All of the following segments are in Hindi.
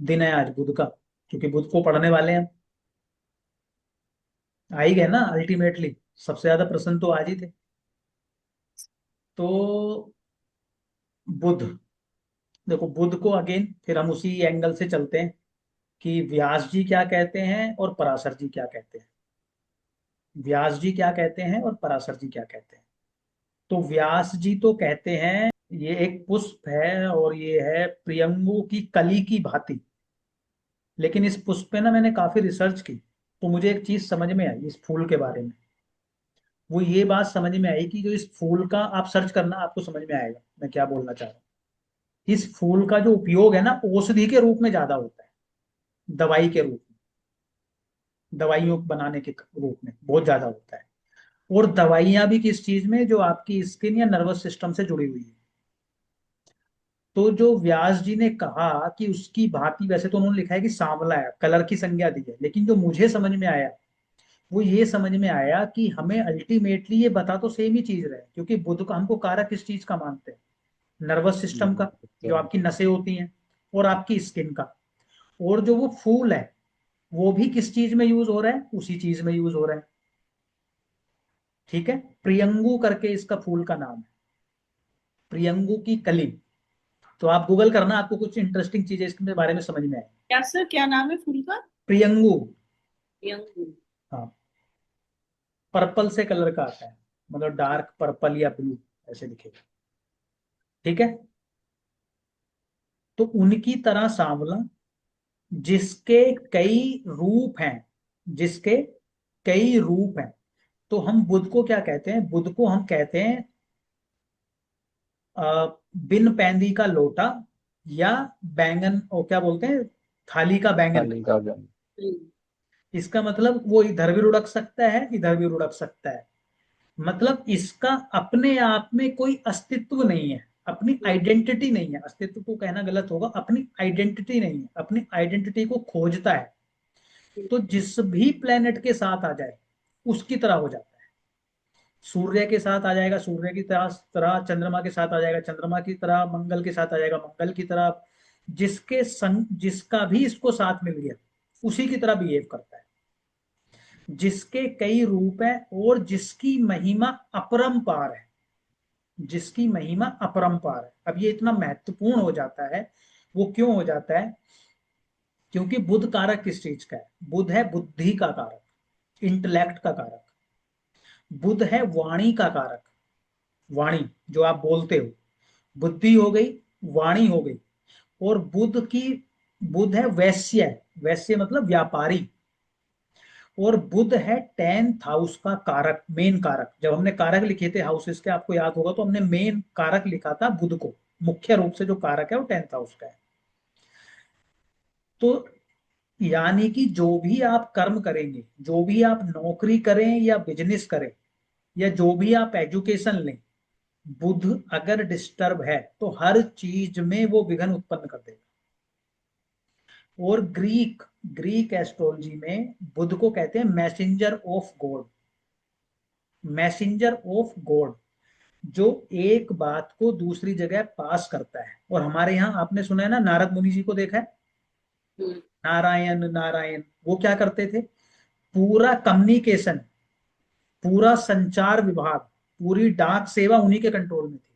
दिन है आज बुध का, क्योंकि बुध को पढ़ने वाले हैं। आ ही गए ना अल्टीमेटली, सबसे ज्यादा प्रश्न तो आज ही थे। तो बुध, देखो बुध को अगेन फिर हम उसी एंगल से चलते हैं कि व्यास जी क्या कहते हैं और पराशर जी क्या कहते हैं। व्यास जी क्या कहते हैं और पराशर जी क्या कहते हैं। तो व्यास जी तो कहते हैं ये एक पुष्प है और ये है प्रियंगु की कली की भांति। लेकिन इस पुष्प पे ना मैंने काफी रिसर्च की, तो मुझे एक चीज समझ में आई इस फूल के बारे में। वो ये बात समझ में आई कि जो इस फूल का, आप सर्च करना आपको समझ में आएगा मैं क्या बोलना चाह रहा हूँ। इस फूल का जो उपयोग है ना औषधि के रूप में ज्यादा होता है, दवाई के रूप में, दवाइयों बनाने के रूप में बहुत ज्यादा होता है। और दवाइयां भी किस चीज में, जो आपकी स्किन या नर्वस सिस्टम से जुड़ी हुई है। तो जो व्यास जी ने कहा कि उसकी भांति, वैसे तो उन्होंने लिखा है कि सांवला है, कलर की संज्ञा दी है, लेकिन जो मुझे समझ में आया वो ये समझ में आया कि हमें अल्टीमेटली ये बता तो सेम ही चीज रहे, क्योंकि बुध का हमको कारक किस चीज का मानते हैं, नर्वस सिस्टम का, जो आपकी नसें होती हैं, और आपकी स्किन का। और जो वो फूल है वो भी किस चीज में यूज हो रहा है, उसी चीज में यूज हो रहा है। ठीक है, प्रियंगु करके इसका फूल का नाम है, प्रियंगु की कली। तो आप गूगल करना, आपको कुछ इंटरेस्टिंग चीजें इसके बारे में समझ में आए। क्या सर, क्या नाम है फूल का? प्रियंगु। यंगू। हाँ, पर्पल से कलर का आता है, मतलब डार्क पर्पल या ब्लू ऐसे दिखेगा। ठीक है, तो उनकी तरह सांवला, जिसके कई रूप हैं, जिसके कई रूप हैं। तो हम बुध को क्या कहते हैं, बुध को हम कहते हैं बिन पैंदी का लोटा, या बैंगन, और क्या बोलते हैं, थाली का बैंगन। खाली का गम। इसका मतलब वो इधर भी लुढ़क सकता है, इधर भी लुढ़क सकता है। मतलब इसका अपने आप में कोई अस्तित्व नहीं है, अपनी आइडेंटिटी नहीं है। अस्तित्व को कहना गलत होगा, अपनी आइडेंटिटी नहीं है, अपनी आइडेंटिटी को खोजता है। तो जिस भी प्लेनेट के साथ आ जाए उसकी तरह हो जाता है। सूर्य के साथ आ जाएगा सूर्य की तरह तरह, चंद्रमा के साथ आ जाएगा चंद्रमा की तरह, मंगल के साथ आ जाएगा मंगल की तरह। जिसके संग, जिसका भी इसको साथ मिल गया उसी की तरह बिहेव करता है। जिसके कई रूप हैं और जिसकी महिमा अपरंपार है, जिसकी महिमा अपरंपार है। अब ये इतना महत्वपूर्ण हो जाता है, वो क्यों हो जाता है, क्योंकि बुध कारक किस चीज का है, बुध है बुद्धि का कारक, इंटेलेक्ट का कारक। बुध है वाणी का कारक, वाणी जो आप बोलते हो, बुद्धि हो गई, वाणी हो गई। और बुध की, बुध है वैश्य, वैश्य मतलब व्यापारी। और बुध है 10th हाउस का कारक, मेन कारक। जब हमने कारक लिखे थे हाउसेस के, आपको याद होगा, तो हमने मेन कारक लिखा था बुध को। मुख्य रूप से जो कारक है वो 10th हाउस का है। तो यानी कि जो भी आप कर्म करेंगे, जो भी आप नौकरी करें या बिजनेस करें, या जो भी आप एजुकेशन लें, बुध अगर डिस्टर्ब है तो हर चीज में वो विघ्न उत्पन्न कर देगा। और ग्रीक, ग्रीक एस्ट्रोलॉजी में बुध को कहते हैं messenger of God, messenger of God, जो एक बात को दूसरी जगह पास करता है। और हमारे यहाँ आपने सुना है ना, नारद मुनि जी को देखा है, नारायण नारायण, वो क्या करते थे, पूरा कम्युनिकेशन, पूरा संचार विभाग, पूरी डाक सेवा उन्हीं के कंट्रोल में थी।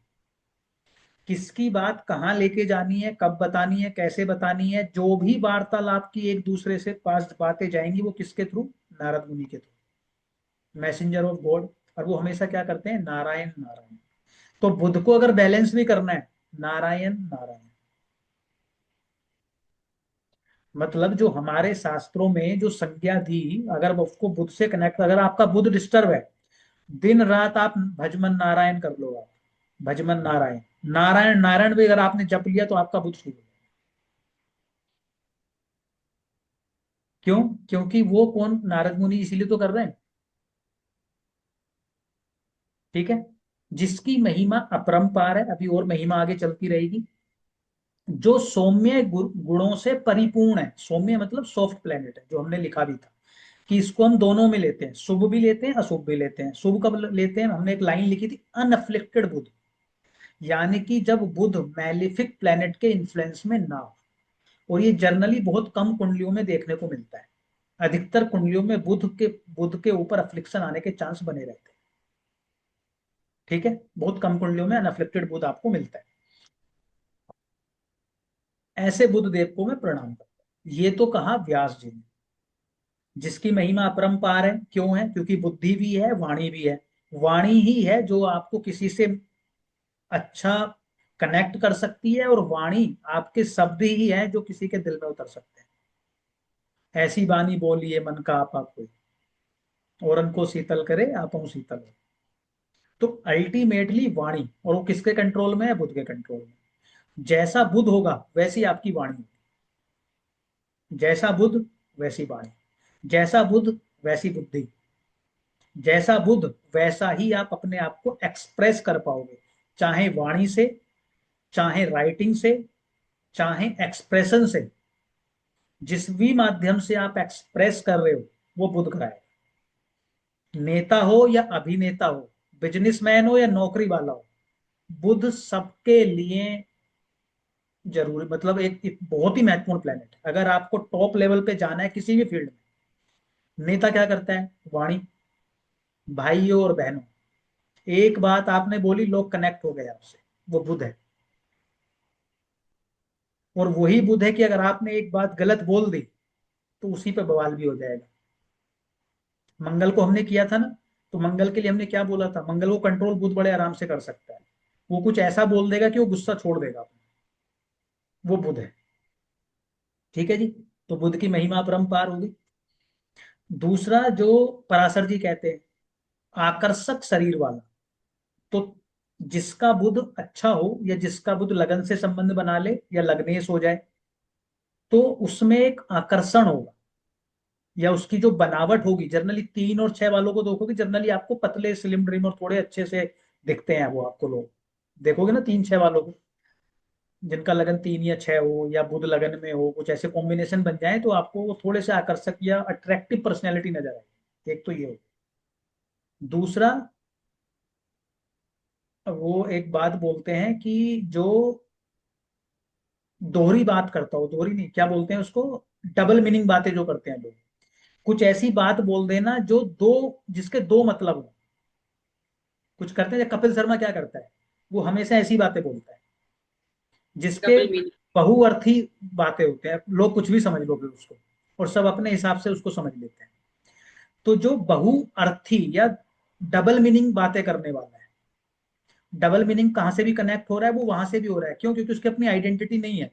किसकी बात कहाँ लेके जानी है, कब बतानी है, कैसे बतानी है, जो भी वार्तालाप की एक दूसरे से पास बातें जाएंगी वो किसके थ्रू, नारद मुनि के थ्रू, मैसेंजर ऑफ गॉड। और वो हमेशा क्या करते हैं, नारायण नारायण। तो बुध को अगर बैलेंस भी करना है, नारायण नारायण। मतलब जो हमारे शास्त्रों में जो संज्ञा दी, अगर उसको बुध से कनेक्ट, अगर आपका बुध डिस्टर्ब है, दिन रात आप भजमन नारायण कर लो, आप भजमन नारायण, नारायण नारायण भी अगर आपने जप लिया तो आपका बुध शुरू हो। क्यों, क्योंकि वो कौन, नारद मुनि इसीलिए तो कर रहे हैं। ठीक है, जिसकी महिमा अपरंपार है, अभी और महिमा आगे चलती रहेगी। जो सौम्य गुणों से परिपूर्ण है, सौम्य मतलब सॉफ्ट प्लेनेट है, जो हमने लिखा भी था कि इसको हम दोनों में लेते हैं, शुभ भी लेते हैं अशुभ भी लेते हैं। शुभ कब लेते हैं, हमने एक लाइन लिखी थी, अनअफ्लिक्टेड बुध, यानी कि जब बुध मैलिफिक प्लेनेट के इन्फ्लुएंस में ना हो। और ये जनरली बहुत कम कुंडलियों में देखने को मिलता है। अधिकतर कुंडलियों में बुध के ऊपर अफ्लिक्शन आने के चांस बने रहते हैं। ठीक है, बहुत कम कुंडलियों में अनअफ्लिक्टेड बुध आपको मिलता है। ऐसे बुध देव को मैं प्रणाम करता हूं। ये तो कहा व्यास जी ने, जिसकी महिमा अपरंपार है। क्यों है? क्योंकि बुद्धि भी है, वाणी भी है। वाणी ही है जो आपको किसी से अच्छा कनेक्ट कर सकती है, और वाणी आपके शब्द ही है जो किसी के दिल में उतर सकते हैं। ऐसी वाणी बोलिए मन का आपा कोई, और उनको शीतल करे आपो शीतल हो। तो अल्टीमेटली वाणी, और वो किसके कंट्रोल में है? बुध के कंट्रोल में। जैसा बुध होगा वैसी आपकी वाणी होगी। जैसा बुध वैसी वाणी, जैसा बुध वैसी बुद्धि, जैसा बुध वैसा ही आप अपने आप को एक्सप्रेस कर पाओगे, चाहे वाणी से, चाहे राइटिंग से, चाहे एक्सप्रेशन से। जिस भी माध्यम से आप एक्सप्रेस कर रहे हो वो बुध कराएगा। नेता हो या अभिनेता हो, बिजनेसमैन हो या नौकरी वाला हो, बुध सबके लिए जरूरी, मतलब एक बहुत ही महत्वपूर्ण प्लेनेट है। अगर आपको टॉप लेवल पे जाना है किसी भी फील्ड में, नेता क्या करता है? वाणी। भाइयों और बहनों, एक बात आपने बोली, लोग कनेक्ट हो गए आपसे, वो बुध है। और वही बुध है कि अगर आपने एक बात गलत बोल दी तो उसी पे बवाल भी हो जाएगा। मंगल को हमने किया था ना, तो मंगल के लिए हमने क्या बोला था? मंगल को कंट्रोल बुध बड़े आराम से कर सकता है। वो कुछ ऐसा बोल देगा कि वो गुस्सा छोड़ देगा अपना, वो बुध है। ठीक है जी। तो बुध की महिमा अपरंपार होगी। दूसरा जो पराशर जी कहते हैं, आकर्षक शरीर वाला। तो जिसका बुध अच्छा हो, या जिसका बुध लगन से संबंध बना ले या लग्नेश हो जाए, तो उसमें एक आकर्षण होगा, या उसकी जो बनावट होगी। जनरली 3 और 6 वालों को देखोगे, जनरली आपको पतले स्लिम ड्रिम और थोड़े अच्छे से दिखते हैं वो आपको लोग। देखोगे ना 3 6 वालों को, जिनका लगन 3 या 6 हो, या बुध लगन में हो, कुछ ऐसे कॉम्बिनेशन बन जाए, तो आपको वो थोड़े से आकर्षक या अट्रैक्टिव पर्सनैलिटी नजर आएगी। एक तो ये हो। दूसरा, वो एक बात बोलते हैं कि जो दोहरी बात करता हो, दोहरी नहीं, क्या बोलते हैं उसको, डबल मीनिंग बातें जो करते हैं लोग, कुछ ऐसी बात बोल देना जो दो, जिसके दो मतलब हो। कुछ करते हैं, कपिल शर्मा क्या करता है, वो हमेशा ऐसी बातें बोलता है जिसके डबल मीनिंग। बहुअर्थी बातें होते हैं। लोग कुछ भी समझ लोगे उसको, और सब अपने हिसाब से उसको समझ लेते हैं। तो जो बहुअर्थी या डबल मीनिंग बातें करने वाला है, डबल मीनिंग कहां से भी कनेक्ट हो रहा है, वो वहां से भी हो रहा है। क्यों? क्योंकि उसकी अपनी आइडेंटिटी नहीं है।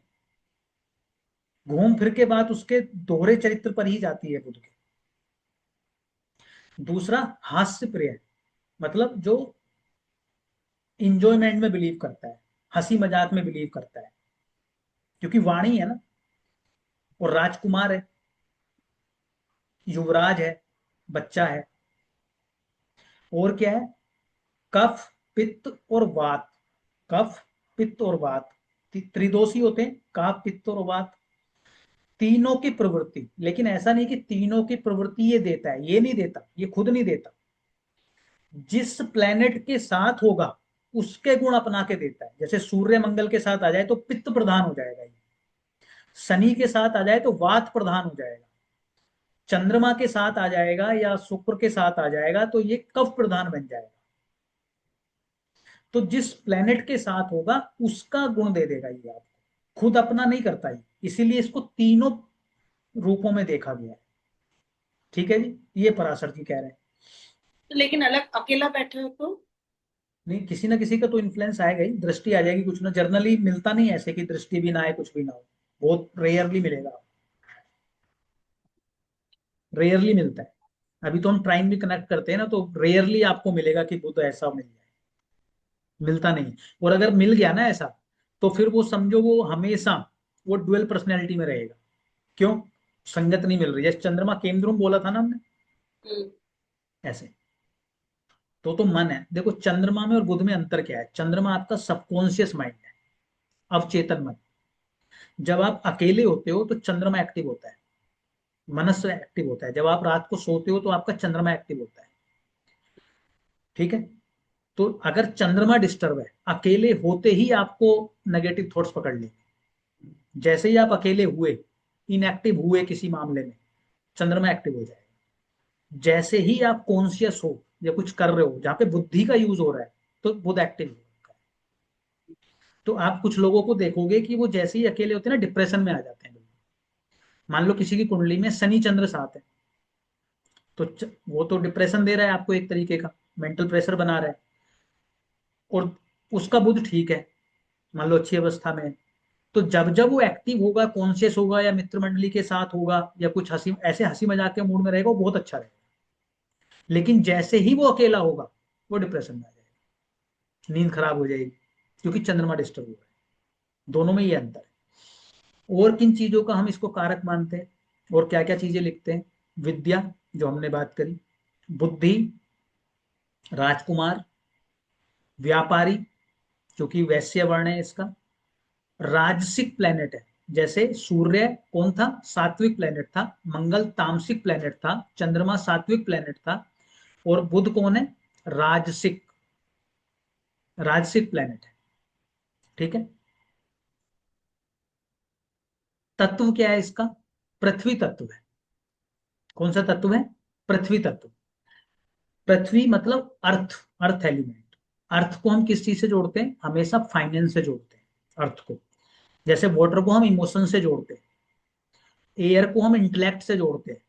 घूम फिर के बात उसके दोहरे चरित्र पर ही जाती है बुद्ध के। दूसरा, हास्य प्रिय, मतलब जो इंजॉयमेंट में बिलीव करता है, हंसी मजाक में बिलीव करता है, क्योंकि वाणी है ना, और राजकुमार है, युवराज है, बच्चा है। और क्या है? कफ, पित्त और वात। कफ, पित्त और वात, त्रिदोषी होते हैं, कफ, पित्त और वात। तीनों की प्रवृत्ति, लेकिन ऐसा नहीं कि तीनों की प्रवृत्ति ये देता है, ये नहीं देता, ये खुद नहीं देता। जिस प्लेनेट के साथ होगा उसके गुण अपना के देता है। जैसे सूर्य मंगल के साथ आ जाए तो पित्त प्रधान हो जाएगा ये, शनि के साथ आ जाए तो वात प्रधान हो जाएगा, चंद्रमा के साथ आ जाएगा या शुक्र के साथ आ जाएगा तो ये कफ प्रधान बन जाएगा। तो जिस प्लेनेट के साथ होगा उसका गुण दे देगा ये आपको, खुद अपना नहीं करता ये। इसीलिए इसको तीनों रूपों में देखा गया है। ठीक है जी, ये पराशर जी कह रहे हैं। तो लेकिन अलग अकेला बैठे हो तो? नहीं, किसी ना किसी का तो इन्फ्लुएंस आएगा ही, दृष्टि आ जाएगी कुछ ना। जर्नली मिलता नहीं है ऐसे कि दृष्टि भी ना आए, कुछ भी ना हो। बहुत रेयरली मिलेगा, रेयरली मिलता है। अभी तो हम ट्राइन भी कनेक्ट करते हैं ना, तो रेयरली आपको मिलेगा कि बुध ऐसा मिल जाए, मिलता नहीं। और अगर मिल गया ना ऐसा, तो फिर वो समझो वो हमेशा वो डुअल पर्सनैलिटी में रहेगा। क्यों? संगत नहीं मिल रही। जैसे चंद्रमा केंद्रुम बोला था ना हमने, हम्म। ऐसे। तो मन है। देखो चंद्रमा में और बुध में अंतर क्या है? चंद्रमा आपका सबकॉन्शियस माइंड है, अवचेतन मन। जब आप अकेले होते हो तो चंद्रमा एक्टिव होता है, मनस्य एक्टिव होता है। जब आप रात को सोते हो तो आपका चंद्रमा एक्टिव होता है। ठीक है। तो अगर चंद्रमा डिस्टर्ब है, अकेले होते ही आपको नेगेटिव थॉट्स पकड़ लेंगे। जैसे ही आप अकेले हुए, इनएक्टिव हुए किसी मामले में, चंद्रमा एक्टिव हो जाएगा। जैसे ही आप कॉन्शियस हो या कुछ कर रहे हो जहां पे बुद्धि का यूज हो रहा है, तो बुध एक्टिव हो। तो आप कुछ लोगों को देखोगे कि वो जैसे ही अकेले होते हैं ना, डिप्रेशन में आ जाते हैं। मान लो किसी की कुंडली में शनि चंद्र साथ है, तो वो तो डिप्रेशन दे रहा है आपको, एक तरीके का मेंटल प्रेशर बना रहा है। और उसका बुध ठीक है, मान लो अच्छी अवस्था में है, तो जब जब वो एक्टिव होगा, कॉन्शियस होगा, या मित्र मंडली के साथ होगा, या कुछ हंसी ऐसे हंसी मजाक के मूड में रहेगा, वो बहुत अच्छा रहेगा। लेकिन जैसे ही वो अकेला होगा, वो डिप्रेशन में आ जाएगा, नींद खराब हो जाएगी, क्योंकि चंद्रमा डिस्टर्ब हो रहा है। दोनों में ये अंतर है। और किन चीजों का हम इसको कारक मानते हैं, और क्या क्या चीजें लिखते हैं? विद्या, जो हमने बात करी, बुद्धि, राजकुमार, व्यापारी, क्योंकि वैश्य वर्ण है इसका, राजसिक प्लेनेट है, जैसे सूर्य कौन था? सात्विक प्लेनेट था, मंगल तामसिक प्लेनेट था, चंद्रमा सात्विक प्लेनेट था, और बुध कौन है? राजसिक, राजसिक प्लेनेट है। ठीक है। तत्व क्या है इसका? पृथ्वी तत्व है। कौन सा तत्व है? पृथ्वी तत्व। पृथ्वी मतलब अर्थ, अर्थ एलिमेंट। अर्थ को हम किस चीज से जोड़ते हैं? हमेशा फाइनेंस से जोड़ते हैं अर्थ को। जैसे वाटर को हम इमोशन से जोड़ते हैं, एयर को हम इंटेलेक्ट से जोड़ते हैं।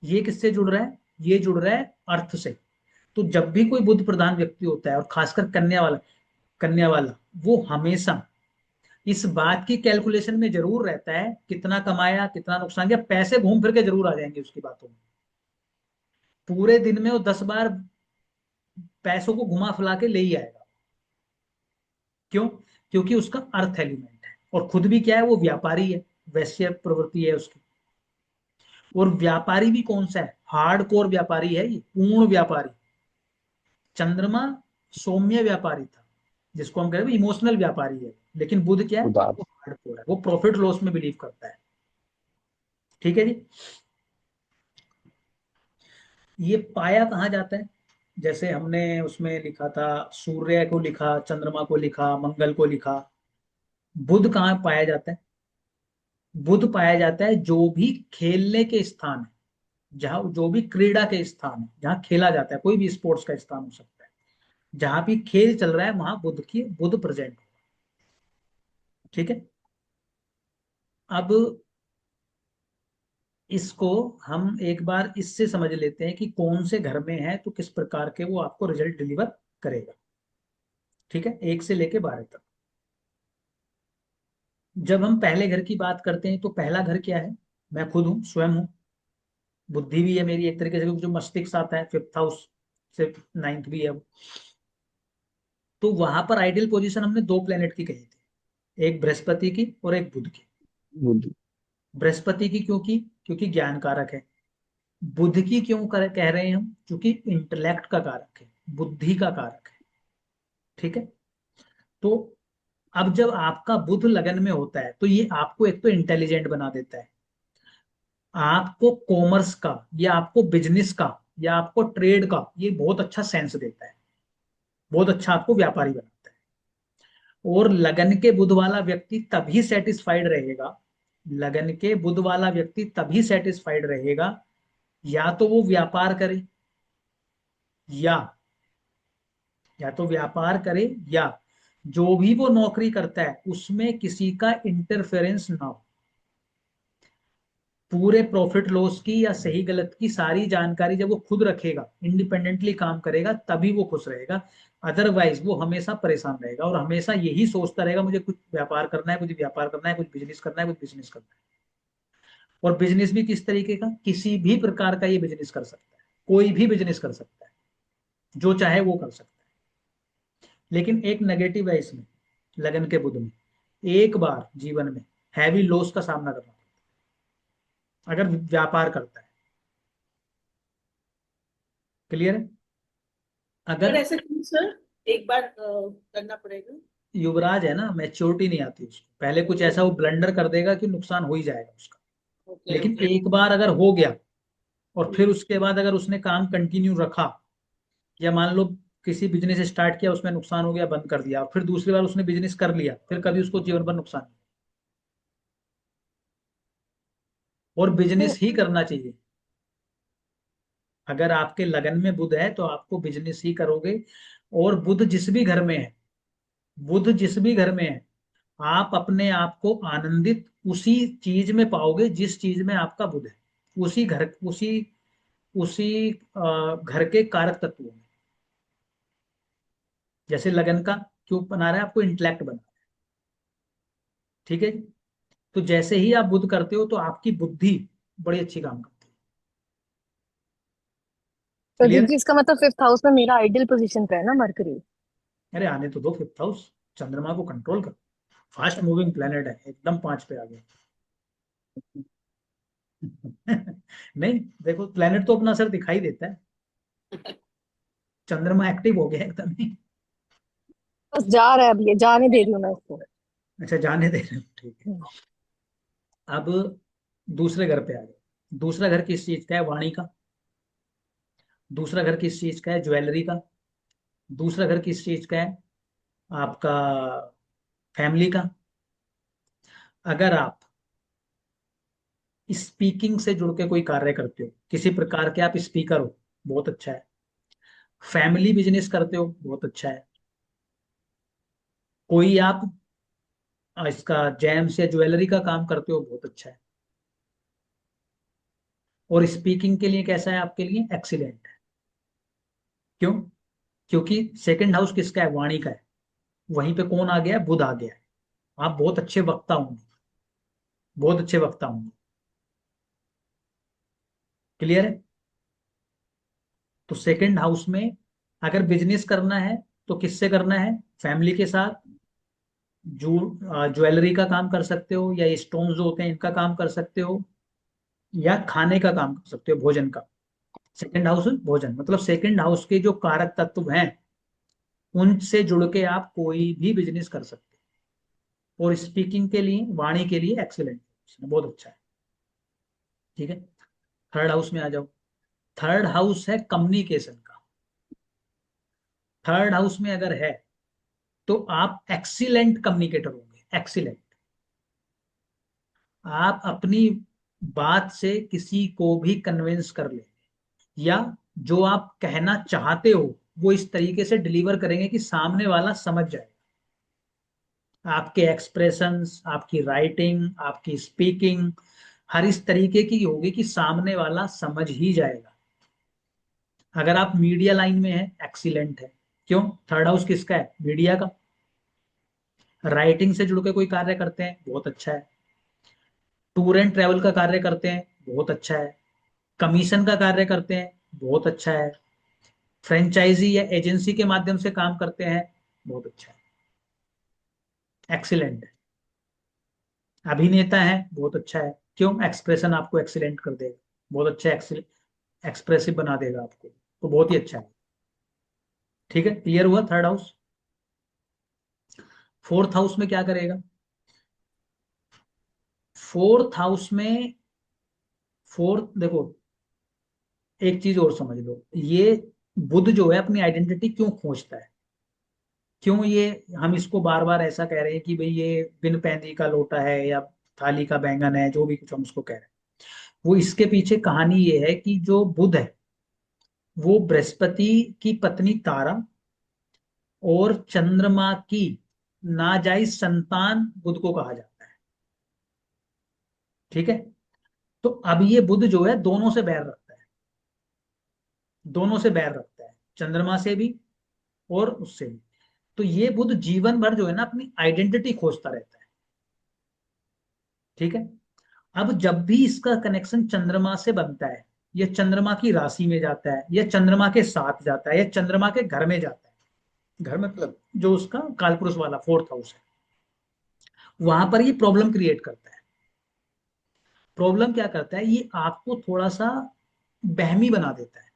ये किससे जुड़ रहा है? ये जुड़ रहा है अर्थ से। तो जब भी कोई बुद्ध प्रधान व्यक्ति होता है, और खासकर कन्या वाला, वो हमेशा इस बात की कैलकुलेशन में जरूर रहता है, कितना कमाया, कितना नुकसान किया, पैसे घूम फिर के जरूर आ जाएंगे उसकी बातों में। पूरे दिन में वो 10 बार पैसों को घुमा फिरा के ले ही आएगा। क्यों? क्योंकि उसका अर्थ एलिमेंट है, और खुद भी क्या है? वो व्यापारी है, वैश्य प्रवृत्ति है उसकी। और व्यापारी भी कौन सा है? हार्ड कोर व्यापारी है, ये पूर्ण व्यापारी। चंद्रमा सौम्य व्यापारी था, जिसको हम कह रहे हैं इमोशनल व्यापारी है। लेकिन बुध क्या है? उदार। वो हार्डकोर है, वो प्रॉफिट लॉस में बिलीव करता है। ठीक है जी। ये पाया कहाँ जाता है? जैसे हमने उसमें लिखा था, सूर्य को लिखा, चंद्रमा को लिखा, मंगल को लिखा। बुध कहाँ पाया जाता है? बुध पाया जाता है जो भी खेलने के स्थान है, जहाँ जो भी क्रीड़ा के स्थान है, जहाँ खेला जाता है, कोई भी स्पोर्ट्स का स्थान हो सकता है, जहां भी खेल चल रहा है, वहां बुध प्रेजेंट। ठीक है। अब इसको हम एक बार इससे समझ लेते हैं कि कौन से घर में है तो किस प्रकार के वो आपको रिजल्ट डिलीवर करेगा। ठीक है, 1 से लेके 12 तक। जब हम पहले घर की बात करते हैं, तो पहला घर क्या है? मैं खुद हूं, स्वयं हूं। बुद्धि भी है मेरी एक तरीके से, क्योंकि जो मस्तिष्क आता है 5th हाउस से 9th भी है वो। तो वहां पर आइडियल पोजीशन हमने 2 प्लेनेट की कही थी, एक बृहस्पति की और एक बुध की। बुद्धि। बृहस्पति की क्योंकि क्योंकि ज्ञान कारक है। बुध की क्यों कह रहे हैं हम? क्योंकि इंटेलेक्ट का कारक है, बुद्धि का कारक है। ठीक है। तो अब जब आपका बुध लगन में होता है, तो ये आपको एक तो इंटेलिजेंट बना देता है, आपको कॉमर्स का, या आपको बिजनेस का, या आपको ट्रेड का ये बहुत अच्छा सेंस देता है, बहुत अच्छा आपको व्यापारी बनाता है। और लगन के बुध वाला व्यक्ति तभी सेटिस्फाइड रहेगा, लगन के बुध वाला व्यक्ति तभी सेटिस्फाइड रहेगा, या तो वो व्यापार करे, या या तो व्यापार करे, या जो भी वो नौकरी करता है उसमें किसी का इंटरफेरेंस ना हो। पूरे प्रॉफिट लॉस की या सही गलत की सारी जानकारी जब वो खुद रखेगा, इंडिपेंडेंटली काम करेगा, तभी वो खुश रहेगा। अदरवाइज वो हमेशा परेशान रहेगा, और हमेशा यही सोचता रहेगा, मुझे कुछ व्यापार करना है, मुझे व्यापार करना है, कुछ बिजनेस करना है, कुछ बिजनेस करना है। और बिजनेस भी किस तरीके का? किसी भी प्रकार का ये बिजनेस कर सकता है, कोई भी बिजनेस कर सकता है, जो चाहे वो कर सकता है। लेकिन एक नेगेटिव है इसमें, लगन के बुध में, एक बार जीवन में हैवी लॉस का सामना करना पड़ता है, अगर व्यापार करता है। क्लियर है? पर अगर ऐसे क्यों सर? एक बार करना पड़ेगा। युवराज है ना, मैच्योरिटी नहीं आती उसको, पहले कुछ ऐसा वो ब्लंडर कर देगा कि नुकसान हो ही जाएगा उसका। ओके लेकिन ओके। एक बार अगर हो गया, और फिर उसके बाद अगर उसने काम कंटिन्यू रखा, या मान लो किसी बिजनेस स्टार्ट किया, उसमें नुकसान हो गया, बंद कर दिया, और फिर दूसरी बार उसने बिजनेस कर लिया, फिर कभी उसको जीवन भर नुकसान नहीं। और तो बिजनेस ही करना चाहिए। अगर आपके लगन में बुध है तो आपको बिजनेस ही करोगे। और बुध जिस भी घर में है, बुध जिस भी घर में है, आप अपने आप को आनंदित उसी चीज में पाओगे जिस चीज में आपका बुध है। उसी घर, उसी उसी घर के कारक तत्वों में। जैसे लगन का क्यों बना रहा है, आपको इंटेलेक्ट बना रहा है। ठीक है जी? तो जैसे ही आप बुध करते हो तो आपकी बुद्धि बड़ी अच्छी काम करती है। क्लियर? दीदी इसका मतलब फिफ्थ हाउस में मेरा आइडियल पोजीशन पे है ना मरकरी। अरे आने तो दो फिफ्थ हाउस, चंद्रमा को कंट्रोल कर। फास्ट मूविंग प्लेनेट है, एकदम 5 पे आ गया। नहीं, देखो प्लेनेट तो अपना सर दिखाई देता है। चंद्रमा एक्टिव हो गया एकदम ही। बस जा रहा है, अभी ये जाने दे रही हूँ मैं उसको। अच्छा, जाने दे रहे हो, ठीक है। हम्म। अब दूसरे घर पे आ गए। दूसरा घर किस चीज का है? वाणी का। दूसरा घर किस चीज का है? ज्वेलरी का। दूसरा घर किस चीज का है? आपका फैमिली का। अगर आप स्पीकिंग से जुड़ के कोई कार्य करते हो, किसी प्रकार के आप स्पीकर हो, बहुत अच्छा है। फैमिली बिजनेस करते हो, बहुत अच्छा है। कोई आप इसका जेम्स या ज्वेलरी का काम करते हो, बहुत अच्छा है। और स्पीकिंग के लिए कैसा है? आपके लिए एक्सीलेंट है। क्यों? क्योंकि सेकंड हाउस किसका है? वाणी का है। वहीं पे कौन आ गया है? बुध आ गया है। आप बहुत अच्छे वक्ता होंगे, बहुत अच्छे वक्ता होंगे। क्लियर है? तो सेकंड हाउस में अगर बिजनेस करना है तो किससे करना है? फैमिली के साथ। जू ज्वेलरी का काम कर सकते हो, या स्टोन्स जो होते हैं इनका काम कर सकते हो, या खाने का काम कर सकते हो, भोजन का। सेकंड हाउस भोजन, मतलब सेकंड हाउस के जो कारक तत्व हैं उनसे जुड़ के आप कोई भी बिजनेस कर सकते हो। और स्पीकिंग के लिए, वाणी के लिए एक्सीलेंट, बहुत अच्छा है। ठीक है। थर्ड हाउस में आ जाओ। थर्ड हाउस है कम्युनिकेशन का। थर्ड हाउस में अगर है तो आप एक्सीलेंट कम्युनिकेटर होंगे, एक्सीलेंट। आप अपनी बात से किसी को भी कन्विंस कर ले, या जो आप कहना चाहते हो वो इस तरीके से डिलीवर करेंगे कि सामने वाला समझ जाए। आपके एक्सप्रेशंस, आपकी राइटिंग, आपकी स्पीकिंग हर इस तरीके की होगी कि सामने वाला समझ ही जाएगा। अगर आप मीडिया लाइन में हैं, एक्सीलेंट है। क्यों? थर्ड हाउस किसका है? मीडिया का। राइटिंग से जुड़ के कोई कार्य करते हैं, बहुत अच्छा है। टूर एंड ट्रेवल का कार्य करते हैं, बहुत अच्छा है। कमीशन का कार्य करते हैं, बहुत अच्छा है। फ्रेंचाइजी या एजेंसी के माध्यम से काम करते हैं, बहुत अच्छा है, एक्सीलेंट है। अभिनेता है, बहुत अच्छा है। क्यों? एक्सप्रेशन आपको एक्सीलेंट कर देगा, बहुत अच्छा एक्सप्रेसिव बना देगा आपको, तो बहुत ही अच्छा है। ठीक है, क्लियर हुआ थर्ड हाउस। फोर्थ हाउस में क्या करेगा? फोर्थ हाउस में, फोर्थ देखो, एक चीज और समझ लो, ये बुध जो है अपनी आइडेंटिटी क्यों खोजता है? क्यों ये हम इसको बार बार ऐसा कह रहे हैं कि भाई ये बिन पैंदी का लोटा है, या थाली का बैंगन है, जो भी कुछ हम उसको कह रहे हैं। वो इसके पीछे कहानी ये है कि जो बुध है वो बृहस्पति की पत्नी तारा और चंद्रमा की नाजायज संतान बुध को कहा जाता है। ठीक है। तो अब ये बुध जो है दोनों से बैर रखता है, दोनों से बैर रखता है, चंद्रमा से भी और उससे भी। तो ये बुध जीवन भर जो है ना अपनी आइडेंटिटी खोजता रहता है। ठीक है। अब जब भी इसका कनेक्शन चंद्रमा से बनता है, या चंद्रमा की राशि में जाता है, या चंद्रमा के साथ जाता है, या चंद्रमा के घर में जाता है, घर में मतलब जो उसका कालपुरुष वाला फोर्थ हाउस है, वहां पर ये प्रॉब्लम क्रिएट करता है। प्रॉब्लम क्या करता है? ये आपको थोड़ा सा बहमी बना देता है।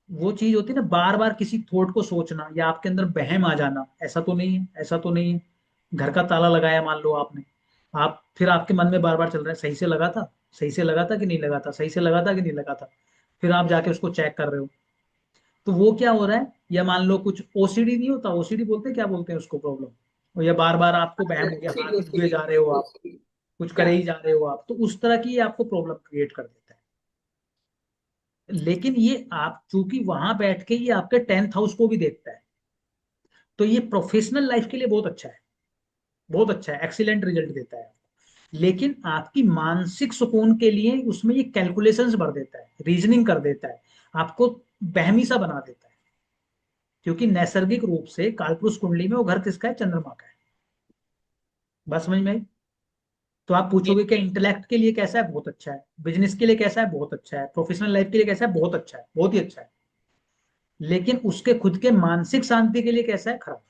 वो चीज होती है ना, बार बार किसी थॉट को सोचना, या आपके अंदर बहम आ जाना, ऐसा तो नहीं है, ऐसा तो नहीं है। घर का ताला लगाया मान लो आपने, आप फिर आपके मन में बार बार चल रहा है, सही से लगा था, सही से लगा था कि नहीं लगा था, सही से लगा था कि नहीं लगा था। फिर आप जाके उसको चेक कर रहे हो। तो वो क्या हो रहा है? या मान लो कुछ ओसीडी नहीं होता, ओसीडी बोलते हैं, क्या बोलते हैं उसको, प्रॉब्लम। और या बार बार आपको बहम हो गया, ओसीडी हाथ हिल हुए ओसीडी जा रहे हो आप, ओसीडी कुछ करे ही जा रहे हो आप, तो उस तरह की ये आपको प्रॉब्लम क्रिएट कर देता है। लेकिन ये आप चूंकि वहां बैठ के ये आपके 10th हाउस को भी देखता है, तो ये प्रोफेशनल लाइफ के लिए बहुत अच्छा है, बहुत अच्छा है, एक्सीलेंट रिजल्ट देता है। लेकिन आपकी मानसिक सुकून के लिए उसमें ये कैलकुलेशंस भर देता है, रीजनिंग कर देता है, आपको बहमी सा बना देता है। क्योंकि नैसर्गिक रूप से कालपुरुष कुंडली में वो घर किसका है? चंद्रमा का है। बस समझ में आई? तो आप पूछोगे कि इंटेलेक्ट के लिए कैसा है? बहुत अच्छा है। बिजनेस के लिए कैसा है? बहुत अच्छा है। प्रोफेशनल लाइफ के लिए कैसा है? बहुत अच्छा है, बहुत ही अच्छा है। लेकिन उसके खुद के मानसिक शांति के लिए कैसा है? खराब।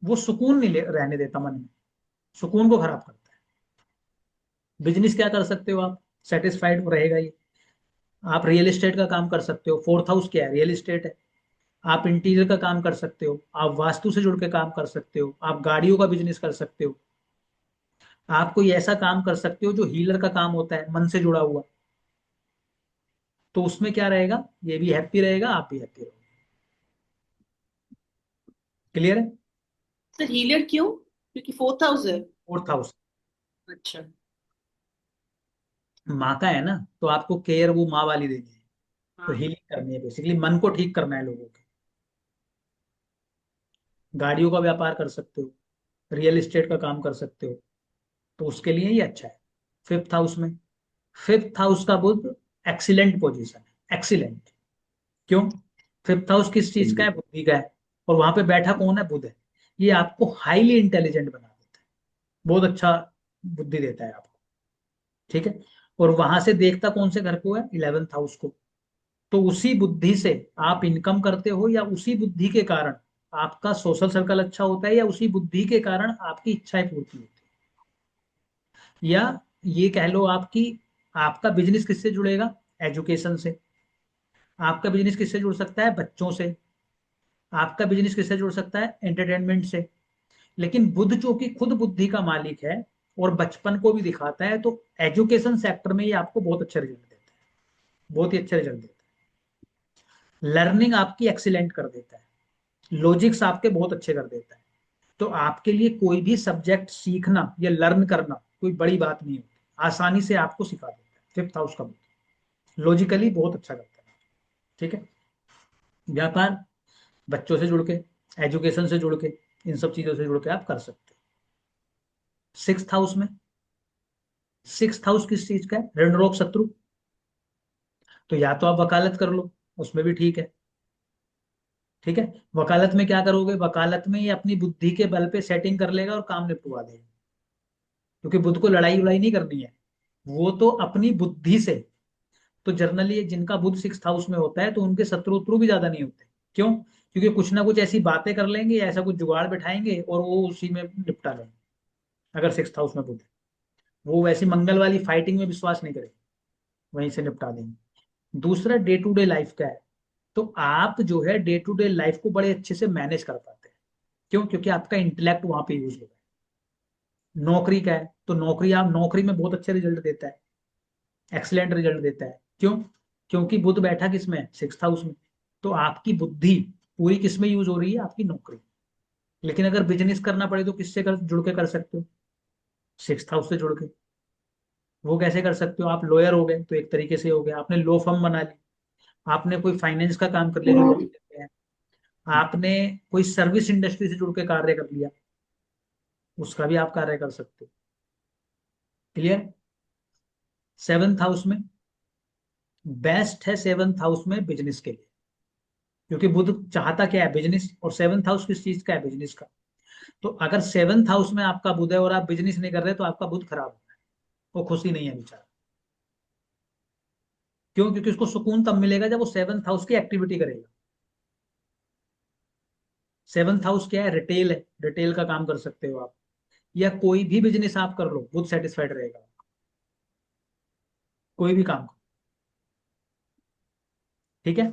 वो सुकून नहीं रहने देता मन में, सुकून को खराब करता है। बिजनेस क्या कर सकते हो आप? सेटिस्फाइड रहेगा ये। आप रियल एस्टेट का काम कर सकते हो, 4th हाउस क्या है? रियल एस्टेट है। आप इंटीरियर का काम कर सकते हो, आप वास्तु से जुड़ के काम कर सकते हो, आप गाड़ियों का बिजनेस कर सकते हो, आप कोई ऐसा काम कर सकते हो जो हीलर का काम होता है, मन से जुड़ा हुआ। तो उसमें क्या रहेगा? ये भी हैप्पी रहेगा, आप भी हैप्पी रहोगे। क्लियर है? सर हीलियर क्यों? क्योंकि 4th हाउस है। 4th हाउस अच्छा। माँ का है ना, तो आपको केयर वो माँ वाली देनी है। तो हाँ। हीलिंग करनी है, बेसिकली मन को ठीक करना है लोगों के। गाड़ियों का व्यापार कर सकते हो, रियल एस्टेट का काम कर सकते हो, तो उसके लिए ये अच्छा है। 5th हाउस में, 5th हाउस का बुध एक्सीलेंट पोजीशन है, एक्सीलेंट। क्यों? 5th हाउस किस चीज का है? बुद्धि का है। और वहां पे बैठा कौन है? बुध है। ये आपको हाईली इंटेलिजेंट बना देता है, बहुत अच्छा बुद्धि देता है आपको। ठीक है। और वहां से देखता कौन से घर को है? 11th हाउस को। तो उसी बुद्धि से आप इनकम करते हो, या उसी बुद्धि के कारण आपका सोशल सर्कल अच्छा होता है, या उसी बुद्धि के कारण आपकी इच्छाएं पूर्ति होती है। या ये कह लो आपकी, आपका बिजनेस किससे जुड़ेगा? एजुकेशन से। आपका बिजनेस किससे जुड़ सकता है? बच्चों से। आपका बिजनेस किससे जुड़ सकता है? एंटरटेनमेंट से। लेकिन बुध जो कि खुद बुद्धि का मालिक है और बचपन को भी दिखाता है, तो एजुकेशन सेक्टर में ये आपको बहुत अच्छे रिजल्ट देता है, बहुत ही अच्छे रिजल्ट देता है। लर्निंग आपकी एक्सीलेंट कर देता है, लॉजिक्स आपके बहुत अच्छे कर देता है। तो आपके लिए कोई भी सब्जेक्ट सीखना या लर्न करना कोई बड़ी बात नहीं होती, आसानी से आपको सिखा देता है। 5th हाउस का बुध लॉजिकली बहुत अच्छा करता है। ठीक है। व्यापार बच्चों से जुड़ के, एजुकेशन से जुड़ के, इन सब चीजों से जुड़ के आप कर सकते हो। 6th हाउस में, 6th हाउस किस चीज का है? ऋण रोग शत्रु। तो या तो आप वकालत कर लो, उसमें भी ठीक है। ठीक है। वकालत में क्या करोगे? वकालत में ये अपनी बुद्धि के बल पे सेटिंग कर लेगा और काम निपटवा देगा। क्योंकि बुद्ध को लड़ाई उड़ाई नहीं करनी है, वो तो अपनी बुद्धि से। तो जनरली जिनका बुध 6th हाउस में होता है, तो उनके शत्रु उत्रु भी ज्यादा नहीं होते। क्यों? क्योंकि कुछ ना कुछ ऐसी बातें कर लेंगे, ऐसा कुछ जुगाड़ बैठाएंगे और वो उसी में निपटा लेंगे। अगर 6th हाउस में बुध है, वो वैसी मंगल वाली फाइटिंग में विश्वास नहीं करेंगे, वहीं से निपटा देंगे। दूसरा डे टू डे लाइफ का है। तो आप जो है डे टू डे लाइफ को बड़े अच्छे से मैनेज कर पाते हैं। क्यों? क्योंकि आपका इंटेलेक्ट वहां पे यूज होगा। नौकरी का है, तो नौकरी, आप नौकरी में बहुत अच्छे रिजल्ट देता है, एक्सीलेंट रिजल्ट देता है। क्यों? क्योंकि बुध बैठा किसमें? 6th हाउस में। तो आपकी बुद्धि पूरी किसमें यूज हो रही है? आपकी नौकरी। लेकिन अगर बिजनेस करना पड़े तो किससे जुड़ के कर सकते हो? 6th हाउस से जुड़ के। वो कैसे कर सकते हो? आप लॉयर हो गए तो एक तरीके से हो गया, आपने लॉ फर्म बना ली। आपने कोई फाइनेंस का काम कर लिया जो लोग करते हैं। आपने कोई सर्विस इंडस्ट्री से जुड़ के कार्य कर लिया, उसका भी आप कार्य कर सकते हो। क्लियर? 7th हाउस में बेस्ट है, 7th हाउस में बिजनेस के लिए। क्योंकि बुध चाहता क्या है? बिजनेस। और 7th हाउस किस चीज का है? बिजनेस का। तो अगर 7th हाउस में आपका बुध है और आप बिजनेस नहीं कर रहे, तो आपका बुध खराब है, वो खुशी नहीं है बेचारा। क्यों? क्योंकि उसको सुकून तब मिलेगा जब वो 7th हाउस की एक्टिविटी करेगा। 7th हाउस क्या है? रिटेल है, रिटेल का काम कर सकते हो आप, या कोई भी बिजनेस आप कर लो, बुध सेटिस्फाइड रहेगा। कोई भी काम। ठीक है।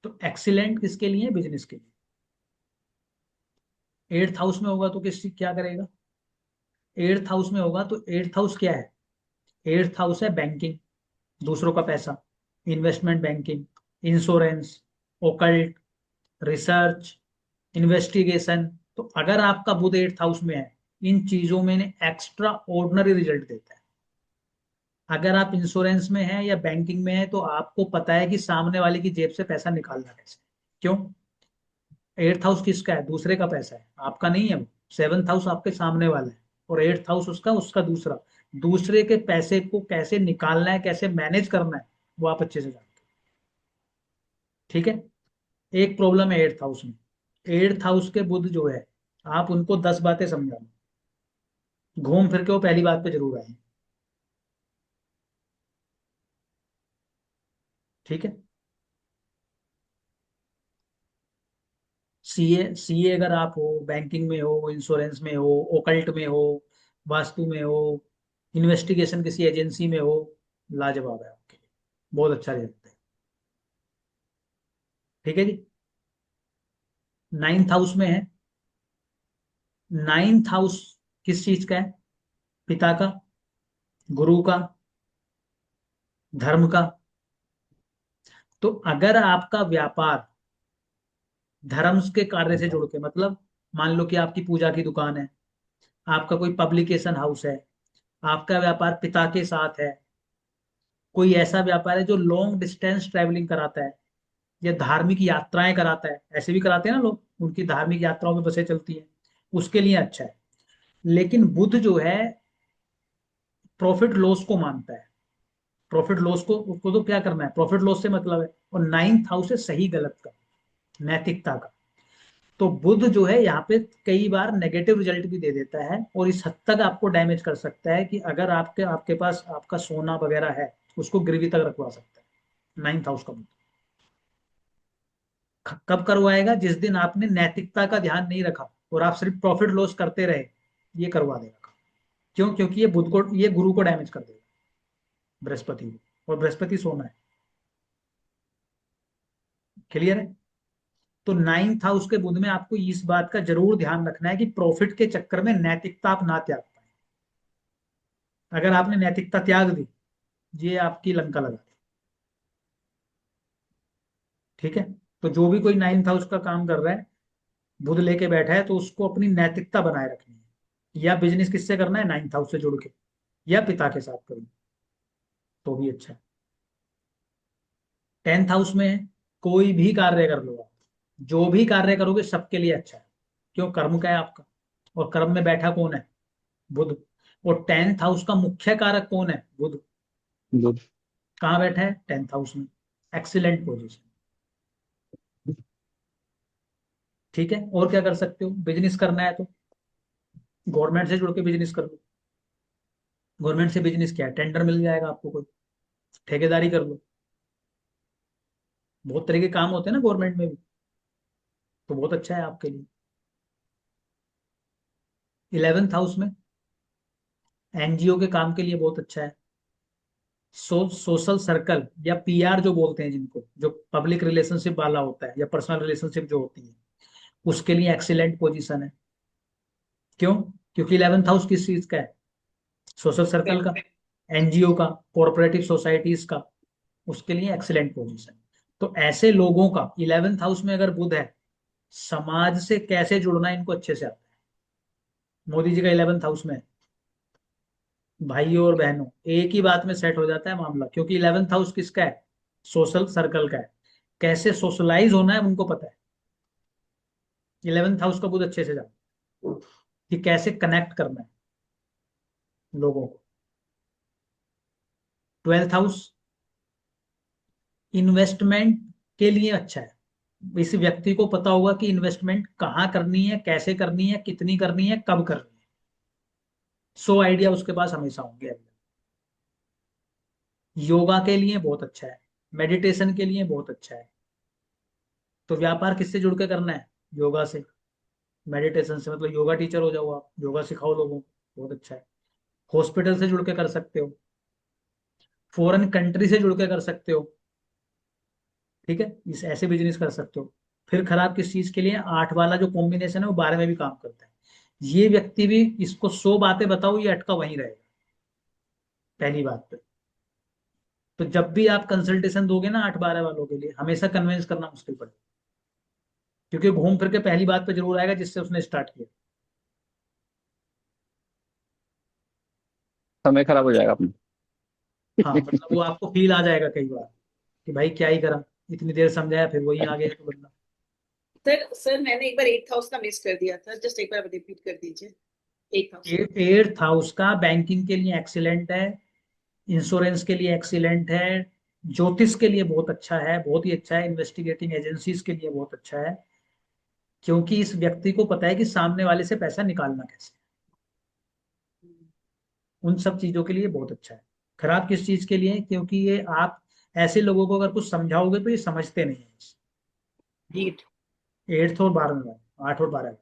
तो एक्सीलेंट किसके लिए? बिजनेस के लिए। 8th हाउस में होगा तो किस क्या करेगा? 8th हाउस में होगा तो 8th हाउस क्या है? 8th हाउस है बैंकिंग, दूसरों का पैसा, investment banking, insurance, occult, research, investigation. तो अगर आपका बुध 8th हाउस में है, इन चीजों में एक्स्ट्रा ऑर्डिनरी रिजल्ट देता है। अगर आप इंश्योरेंस में हैं या बैंकिंग में हैं तो आपको पता है कि सामने वाले की जेब से पैसा निकालना कैसे। क्यों? 8th हाउस किसका है? दूसरे का पैसा है, आपका नहीं है वो। 7th हाउस आपके सामने वाला है और 8th हाउस उसका उसका दूसरा। दूसरे के पैसे को कैसे निकालना है, कैसे मैनेज करना है, वो आप अच्छे से जानते हो। ठीक है। एक प्रॉब्लम है 8th हाउस में। 8th हाउस के बुध जो है, आप उनको 10 बातें समझा लो, घूम फिर के वो पहली बात पे जरूर आए। ठीक है। सीए अगर आप हो, बैंकिंग में हो, इंश्योरेंस में हो, ओकल्ट में हो, वास्तु में हो, इन्वेस्टिगेशन किसी एजेंसी में हो, लाजवाब है आपके लिए, बहुत अच्छा रिजल्ट है। ठीक है जी। 9th हाउस में है। 9th हाउस किस चीज का है? पिता का, गुरु का, धर्म का। तो अगर आपका व्यापार धर्म के कार्य से जुड़ के, मतलब मान लो कि आपकी पूजा की दुकान है, आपका कोई पब्लिकेशन हाउस है, आपका व्यापार पिता के साथ है, कोई ऐसा व्यापार है जो लॉन्ग डिस्टेंस ट्रैवलिंग कराता है या धार्मिक यात्राएं कराता है, ऐसे भी कराते हैं ना लोग, उनकी धार्मिक यात्राओं में बसें चलती हैं, उसके लिए अच्छा है। लेकिन बुध जो है प्रॉफिट लॉस को मानता है। प्रॉफिट लॉस को, उसको तो क्या करना है, प्रॉफिट लॉस से मतलब है। और 9th हाउस है सही गलत का, नैतिकता का। तो बुध जो है यहाँ पे कई बार नेगेटिव रिजल्ट भी दे देता है और इस हद तक आपको डैमेज कर सकता है कि अगर आपके आपके पास आपका सोना वगैरह है, उसको गिरवी तक रखवा सकता है 9th हाउस का बुध। कब करवाएगा? जिस दिन आपने नैतिकता का ध्यान नहीं रखा और आप सिर्फ प्रॉफिट लॉस करते रहे, ये करवा देगा। क्यों? क्योंकि ये बुध को, ये गुरु को डैमेज कर देगा, बृहस्पति को, और बृहस्पति सोना है। क्लियर है? तो 9th हाउस के बुध में आपको इस बात का जरूर ध्यान रखना है कि प्रॉफिट के चक्कर में नैतिकता आप ना त्याग पाए। अगर आपने नैतिकता त्याग दी, ये आपकी लंका लगा दी। ठीक है। तो जो भी कोई 9th हाउस का काम कर रहा है, बुध लेके बैठा है, तो उसको अपनी नैतिकता बनाए रखनी है। या बिजनेस किससे करना है? 9th हाउस से जुड़ के, या पिता के साथ करूँ तो भी अच्छा है। 10th हाउस में है, कोई भी कार्य कर लो आप, जो भी कार्य करोगे सबके लिए अच्छा है। क्यों? कर्म का है आपका, और कर्म में बैठा कौन है? बुध। और 10th हाउस का मुख्य कारक कौन है? बुध। बुध। कहाँ बैठा है? 10th हाउस में। Excellent position. ठीक है। और क्या कर सकते हो? बिजनेस करना है तो गवर्नमेंट से जुड़ के बिजनेस कर लो। गवर्नमेंट से बिजनेस क्या है? टेंडर मिल जाएगा आपको कोई, ठेकेदारी कर लो। बहुत तरह के काम होते हैं ना गवर्नमेंट में भी, तो बहुत अच्छा है आपके लिए। 11th हाउस में एनजीओ के काम के लिए बहुत अच्छा है। सोशल सर्कल या पीआर जो बोलते हैं, जिनको, जो पब्लिक रिलेशनशिप वाला होता है या पर्सनल रिलेशनशिप जो होती है, उसके लिए एक्सीलेंट पोजीशन है। क्यों? क्योंकि 11th हाउस किस चीज का है? सोशल सर्कल का, एनजीओ का, कोऑपरेटिव सोसाइटीज का, उसके लिए एक्सीलेंट पोजीशन। तो ऐसे लोगों का 11th हाउस में अगर बुध है, समाज से कैसे जुड़ना है इनको अच्छे से आता है। मोदी जी का 11th हाउस में है, भाइयों और बहनों, एक ही बात में सेट हो जाता है मामला, क्योंकि 11th हाउस किसका है? सोशल सर्कल का है। कैसे सोशलाइज होना है उनको पता है। 11th हाउस का बुध अच्छे से जाना कि कैसे कनेक्ट करना है लोगों को। 12th हाउस इन्वेस्टमेंट के लिए अच्छा है। इस व्यक्ति को पता होगा कि इन्वेस्टमेंट कहाँ करनी है, कैसे करनी है, कितनी करनी है, कब करनी है। 100 आइडिया उसके पास हमेशा होंगे। योगा के लिए बहुत अच्छा है, मेडिटेशन के लिए बहुत अच्छा है। तो व्यापार किससे जुड़ के करना है? योगा से, मेडिटेशन से, मतलब योगा टीचर हो जाओ आप, योगा सिखाओ लोगों को, बहुत अच्छा है। हॉस्पिटल से जुड़ के कर सकते हो, फॉरेन कंट्री से जुड़ के कर सकते हो। ठीक है, इस ऐसे बिजनेस कर सकते हो। फिर खराब किस चीज के लिए? 8 वाला जो कॉम्बिनेशन है वो 12 में भी काम करता है। ये व्यक्ति भी, इसको 100 बातें बताओ ये अटका वहीं रहेगा पहली बात पे। तो जब भी आप कंसल्टेशन दोगे ना 8-12 वालों के लिए, हमेशा कन्विंस करना मुश्किल पड़ेगा, क्योंकि घूम फिर के पहली बात पे जरूर आएगा जिससे उसने स्टार्ट किया। समय खराब हो जाएगा अपना। हाँ मतलब वो आपको फील आ जाएगा कई बार कि भाई क्या ही करा, इतनी देर समझाया फिर वही आ गया तो बंदा। सर मैंने एक बार 8th हाउस का मिस कर दिया था, जस्ट एक बार रिपीट कर दीजिए। 8th house. एट्थ हाउस का बैंकिंग के लिए एक्सीलेंट है, इंश्योरेंस के लिए एक्सीलेंट है, ज्योतिष के लिए बहुत अच्छा है, बहुत ही अच्छा है, इन्वेस्टिगेटिंग एजेंसीज के लिए बहुत अच्छा है, क्योंकि इस व्यक्ति को पता है कि सामने वाले से पैसा निकालना कैसे, उन सब चीजों के लिए बहुत अच्छा है। खराब किस चीज के लिए? क्योंकि ये आप ऐसे लोगों को अगर कुछ समझाओगे तो ये समझते नहीं है। हीट। एट्थ और 12वें, 8 और 12,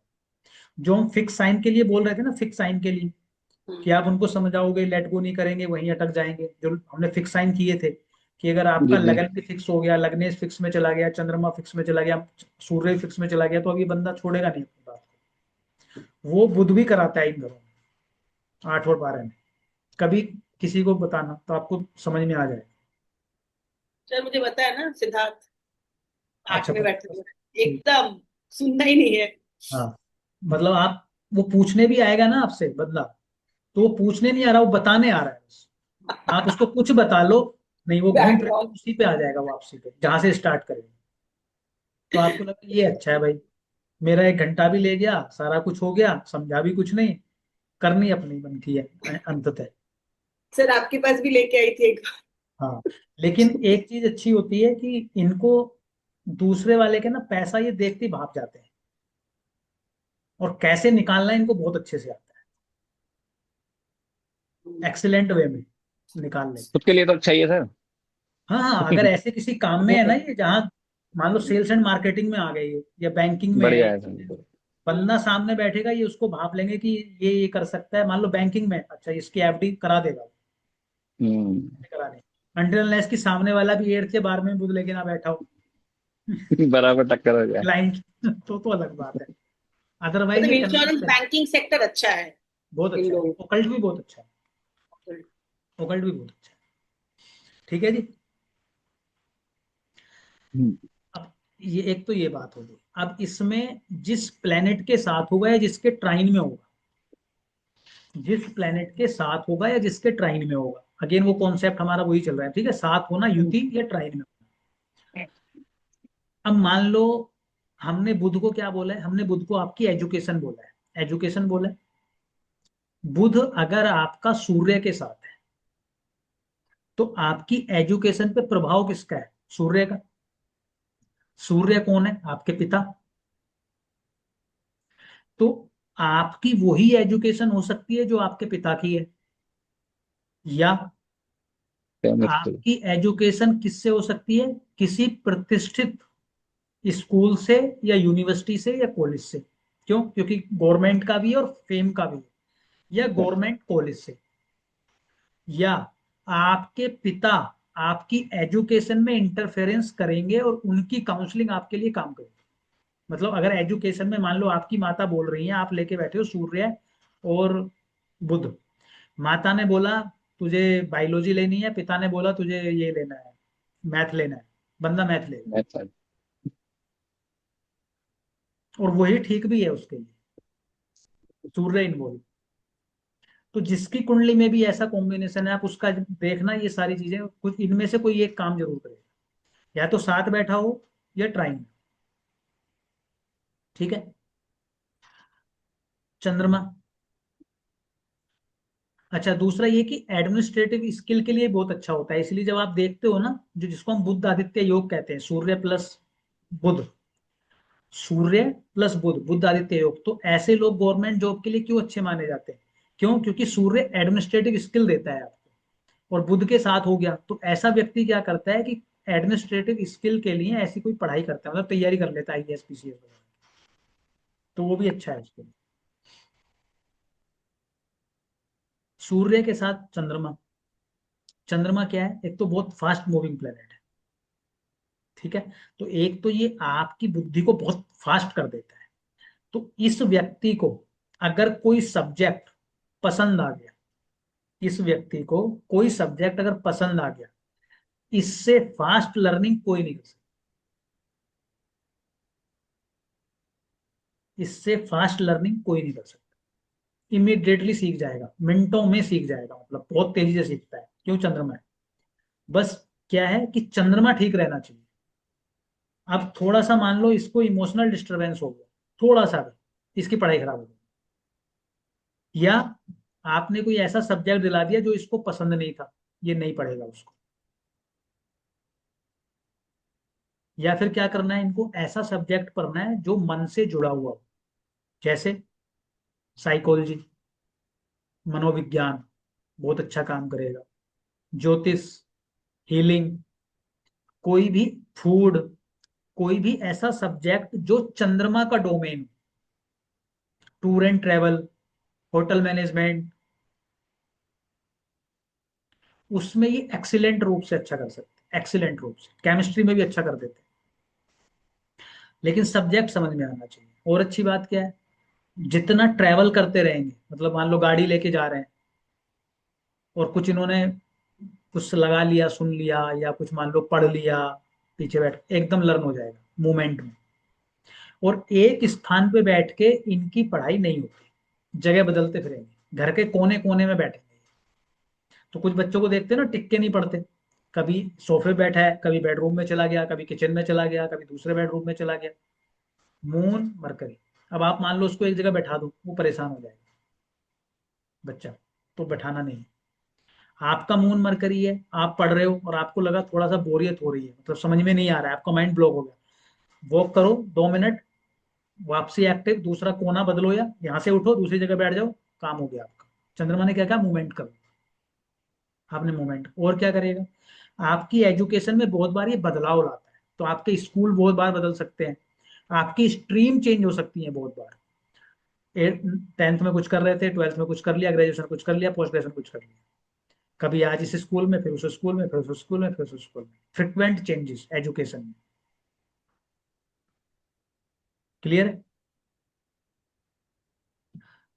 जो हम फिक्स साइन के लिए बोल रहे थे ना, फिक्स साइन के लिए कि आप उनको समझाओगे, लेट गो नहीं करेंगे, वहीं अटक जाएंगे, जो हमने फिक्स साइन किए थे कि अगर आपका जी जी। लगन भी फिक्स हो गया, लग्नेश फिक्स में चला गया, चंद्रमा फिक्स में चला गया, सूर्य फिक्स में चला गया, तो अभी बंदा छोड़ेगा नहीं अपनी बात को। वो बुध भी कराता है इन घरों में, 8 और 12 में। कभी किसी को बताना तो आपको समझ में आ जाए। सर मुझे बताया ना, सिद्धार्थ आठ अच्छा में बैठे थे, ठीक। एकदम सुनना ही नहीं है। हाँ मतलब आप, वो पूछने भी आएगा ना आपसे बंदा, तो वो पूछने नहीं आ रहा, वो बताने आ रहा है बस। आप उसको कुछ बता लो, नहीं वो घूम फिर के बैकग्राउंड। उसी पे आ जाएगा, वापसी पे जहां से स्टार्ट करेगा। तो आपको लगा ये अच्छा है भाई, मेरा 1 घंटा भी ले गया, सारा कुछ हो गया, समझा भी कुछ नहीं, करनी अपनी बनती है अंततः। सर आपके पास भी लेके आई थी एक हाँ लेकिन एक चीज अच्छी होती है कि इनको दूसरे वाले के ना पैसा ये देखते ही भाग जाते हैं, और कैसे निकालना है इनको बहुत अच्छे से आता है, बार। एक्सीलेंट वे में निकाल लेते खुद के लिए तो अच्छा ही है सर। हैं। हाँ हाँ, अगर ऐसे किसी काम में है ना ये, जहाँ मान लो सेल्स एंड मार्केटिंग में आ गई है या बैंकिंग में है, बढ़िया है सर। बंदा सामने बैठेगा, ये उसको भाप लेंगे कि ये कर सकता है। मान लो बैंकिंग में, अच्छा इसकी एफडी करा देगा, हम्म। कराने अंटिल अनलेस कि सामने वाला भी 8th या 12 में बुध लेके ना बैठा हो बराबर टक्कर हो जाए। क्लाइंट तो अलग बात है, अदरवाइज मतलब ये इंश्योरेंस कन्विंस है। बैंकिंग सेक्टर अच्छा है बहुत इन अच्छा है, लोगों ओकल्ट भी बहुत अच्छा है, का। ओकल्ट भी बहुत अच्छा है। ठीक है जी। हम्म। अब ये एक तो ये बात होगी। अब इसमें जिस प्लेनेट के साथ होगा या जिसके ट्राइन में होगा, जिस प्लेनेट के साथ होगा या जिसके ट्राइन में होगा, अगेन वो कॉन्सेप्ट हमारा वही चल रहा है, ठीक है, साथ होना, युति या ट्राइन में होना। अब मान लो हमने बुध को क्या बोला है, हमने बुध को आपकी एजुकेशन बोला है, एजुकेशन बोला है। बुध अगर आपका सूर्य के साथ है तो आपकी एजुकेशन पे प्रभाव किसका है? सूर्य का। सूर्य कौन है? आपके पिता। तो आपकी वही एजुकेशन हो सकती है जो आपके पिता की है, या केमिस्ट्री। आपकी एजुकेशन किससे हो सकती है? किसी प्रतिष्ठित स्कूल से या यूनिवर्सिटी से या कॉलेज से। क्यों? क्योंकि गवर्नमेंट का भी है और फेम का भी है, या गवर्नमेंट कॉलेज से, या आपके पिता आपकी एजुकेशन में इंटरफेरेंस करेंगे और उनकी काउंसलिंग आपके लिए काम करेंगे। मतलब अगर एजुकेशन में मान लो आपकी माता बोल रही है, आप लेके बैठे हो सूर्य और बुध, माता ने बोला तुझे बायोलॉजी लेनी है, पिता ने बोला तुझे ये लेना है, मैथ लेना है, बंदा मैथ लेगा, मैथ। और वही ठीक भी है उसके लिए, सूर्य इन्वॉल्व। तो जिसकी कुंडली में भी ऐसा कॉम्बिनेशन है, आप उसका देखना, ये सारी चीजें कुछ इनमें से कोई एक काम जरूर करेगा, या तो साथ बैठा हो या ट्राइन। ठीक है। चंद्रमा। अच्छा दूसरा ये कि एडमिनिस्ट्रेटिव स्किल के लिए बहुत अच्छा होता है, इसलिए जब आप देखते हो ना, जो जिसको हम बुध आदित्य योग कहते हैं, सूर्य प्लस बुध, सूर्य प्लस बुध, बुध आदित्य योग, तो ऐसे लोग गवर्नमेंट जॉब के लिए क्यों अच्छे माने जाते हैं? क्यों? क्योंकि सूर्य एडमिनिस्ट्रेटिव स्किल देता है आपको, और बुध के साथ हो गया, तो ऐसा व्यक्ति क्या करता है कि एडमिनिस्ट्रेटिव स्किल के लिए ऐसी कोई पढ़ाई करता है, मतलब तैयारी कर लेता है आईएएस पीसीएस वगैरह, तो वो भी अच्छा है उसके लिए। सूर्य के साथ चंद्रमा। चंद्रमा क्या है? एक तो बहुत फास्ट मूविंग प्लेनेट है, ठीक है, तो एक तो ये आपकी बुद्धि को बहुत फास्ट कर देता है। तो इस व्यक्ति को अगर कोई सब्जेक्ट पसंद आ गया, इस व्यक्ति को कोई सब्जेक्ट अगर पसंद आ गया, इससे फास्ट लर्निंग कोई नहीं कर सकता, इससे फास्ट लर्निंग कोई नहीं कर सकता। इमीडिएटली सीख जाएगा, मिनटों में सीख जाएगा, मतलब बहुत तेजी से सीखता है। क्यों? चंद्रमा है। बस क्या है कि चंद्रमा ठीक रहना चाहिए। अब थोड़ा सा मान लो इसको इमोशनल डिस्टरबेंस हो गया, थोड़ा सा भी, इसकी पढ़ाई खराब हो गई। या आपने कोई ऐसा सब्जेक्ट दिला दिया जो इसको पसंद नहीं था, ये नहीं पढ़ेगा उसको। या फिर क्या करना है, इनको ऐसा सब्जेक्ट पढ़ना है जो मन से जुड़ा हुआ हो, जैसे साइकोलॉजी, मनोविज्ञान, बहुत अच्छा काम करेगा। ज्योतिष, हीलिंग, कोई भी, फूड, कोई भी ऐसा सब्जेक्ट जो चंद्रमा का domain, tour and travel, hotel management, उसमें ये एक्सीलेंट रूप से अच्छा कर सकते हैं, एक्सीलेंट रूप से। केमिस्ट्री में भी अच्छा कर देते हैं, लेकिन सब्जेक्ट समझ में आना चाहिए। और अच्छी बात क्या है, जितना ट्रैवल करते रहेंगे, मतलब मान लो गाड़ी लेके जा रहे हैं और कुछ इन्होंने कुछ लगा लिया, सुन लिया, या कुछ मान लो पढ़ लिया, पीछे बैठ एकदम लर्न हो जाएगा मूवमेंट में। और एक स्थान पे बैठ के इनकी पढ़ाई नहीं होती, जगह बदलते फिरेंगे, घर के कोने कोने में बैठेंगे। तो कुछ बच्चों को देखते हैं ना, टिक के नहीं पढ़ते, कभी सोफे बैठा है, कभी बेडरूम में चला गया, कभी किचन में चला गया, कभी दूसरे बेडरूम में चला गया। Moon mercury. अब आप मान लो उसको एक जगह बैठा दो, वो परेशान हो जाएगा बच्चा, तो बैठाना नहीं है। आपका मून मरकरी है, आप पढ़ रहे हो और आपको लगा थोड़ा सा बोरियत हो रही है, मतलब समझ में नहीं आ रहा है, आपका माइंड ब्लॉक हो गया, वॉक करो 2 मिनट, वापसी एक्टिव, दूसरा कोना बदलो, या यहाँ से उठो दूसरी जगह बैठ जाओ, काम हो गया आपका। चंद्रमा ने क्या कहा? मूवमेंट करो। आपने मूवमेंट और क्या करेगा, आपकी एजुकेशन में बहुत बार ये बदलाव लाता है। तो आपके स्कूल बहुत बार बदल सकते हैं, आपकी स्ट्रीम चेंज हो सकती है बहुत बार। 10th में कुछ कर रहे थे, 12th में कुछ कर लिया, ग्रेजुएशन कुछ कर लिया, पोस्ट ग्रेजुएशन कुछ कर लिया, कभी आज इस स्कूल में, फिर उस स्कूल में, फिर उस स्कूल में, फिर उस स्कूल में। फ्रिक्वेंट चेंजेस एजुकेशन में। क्लियर है?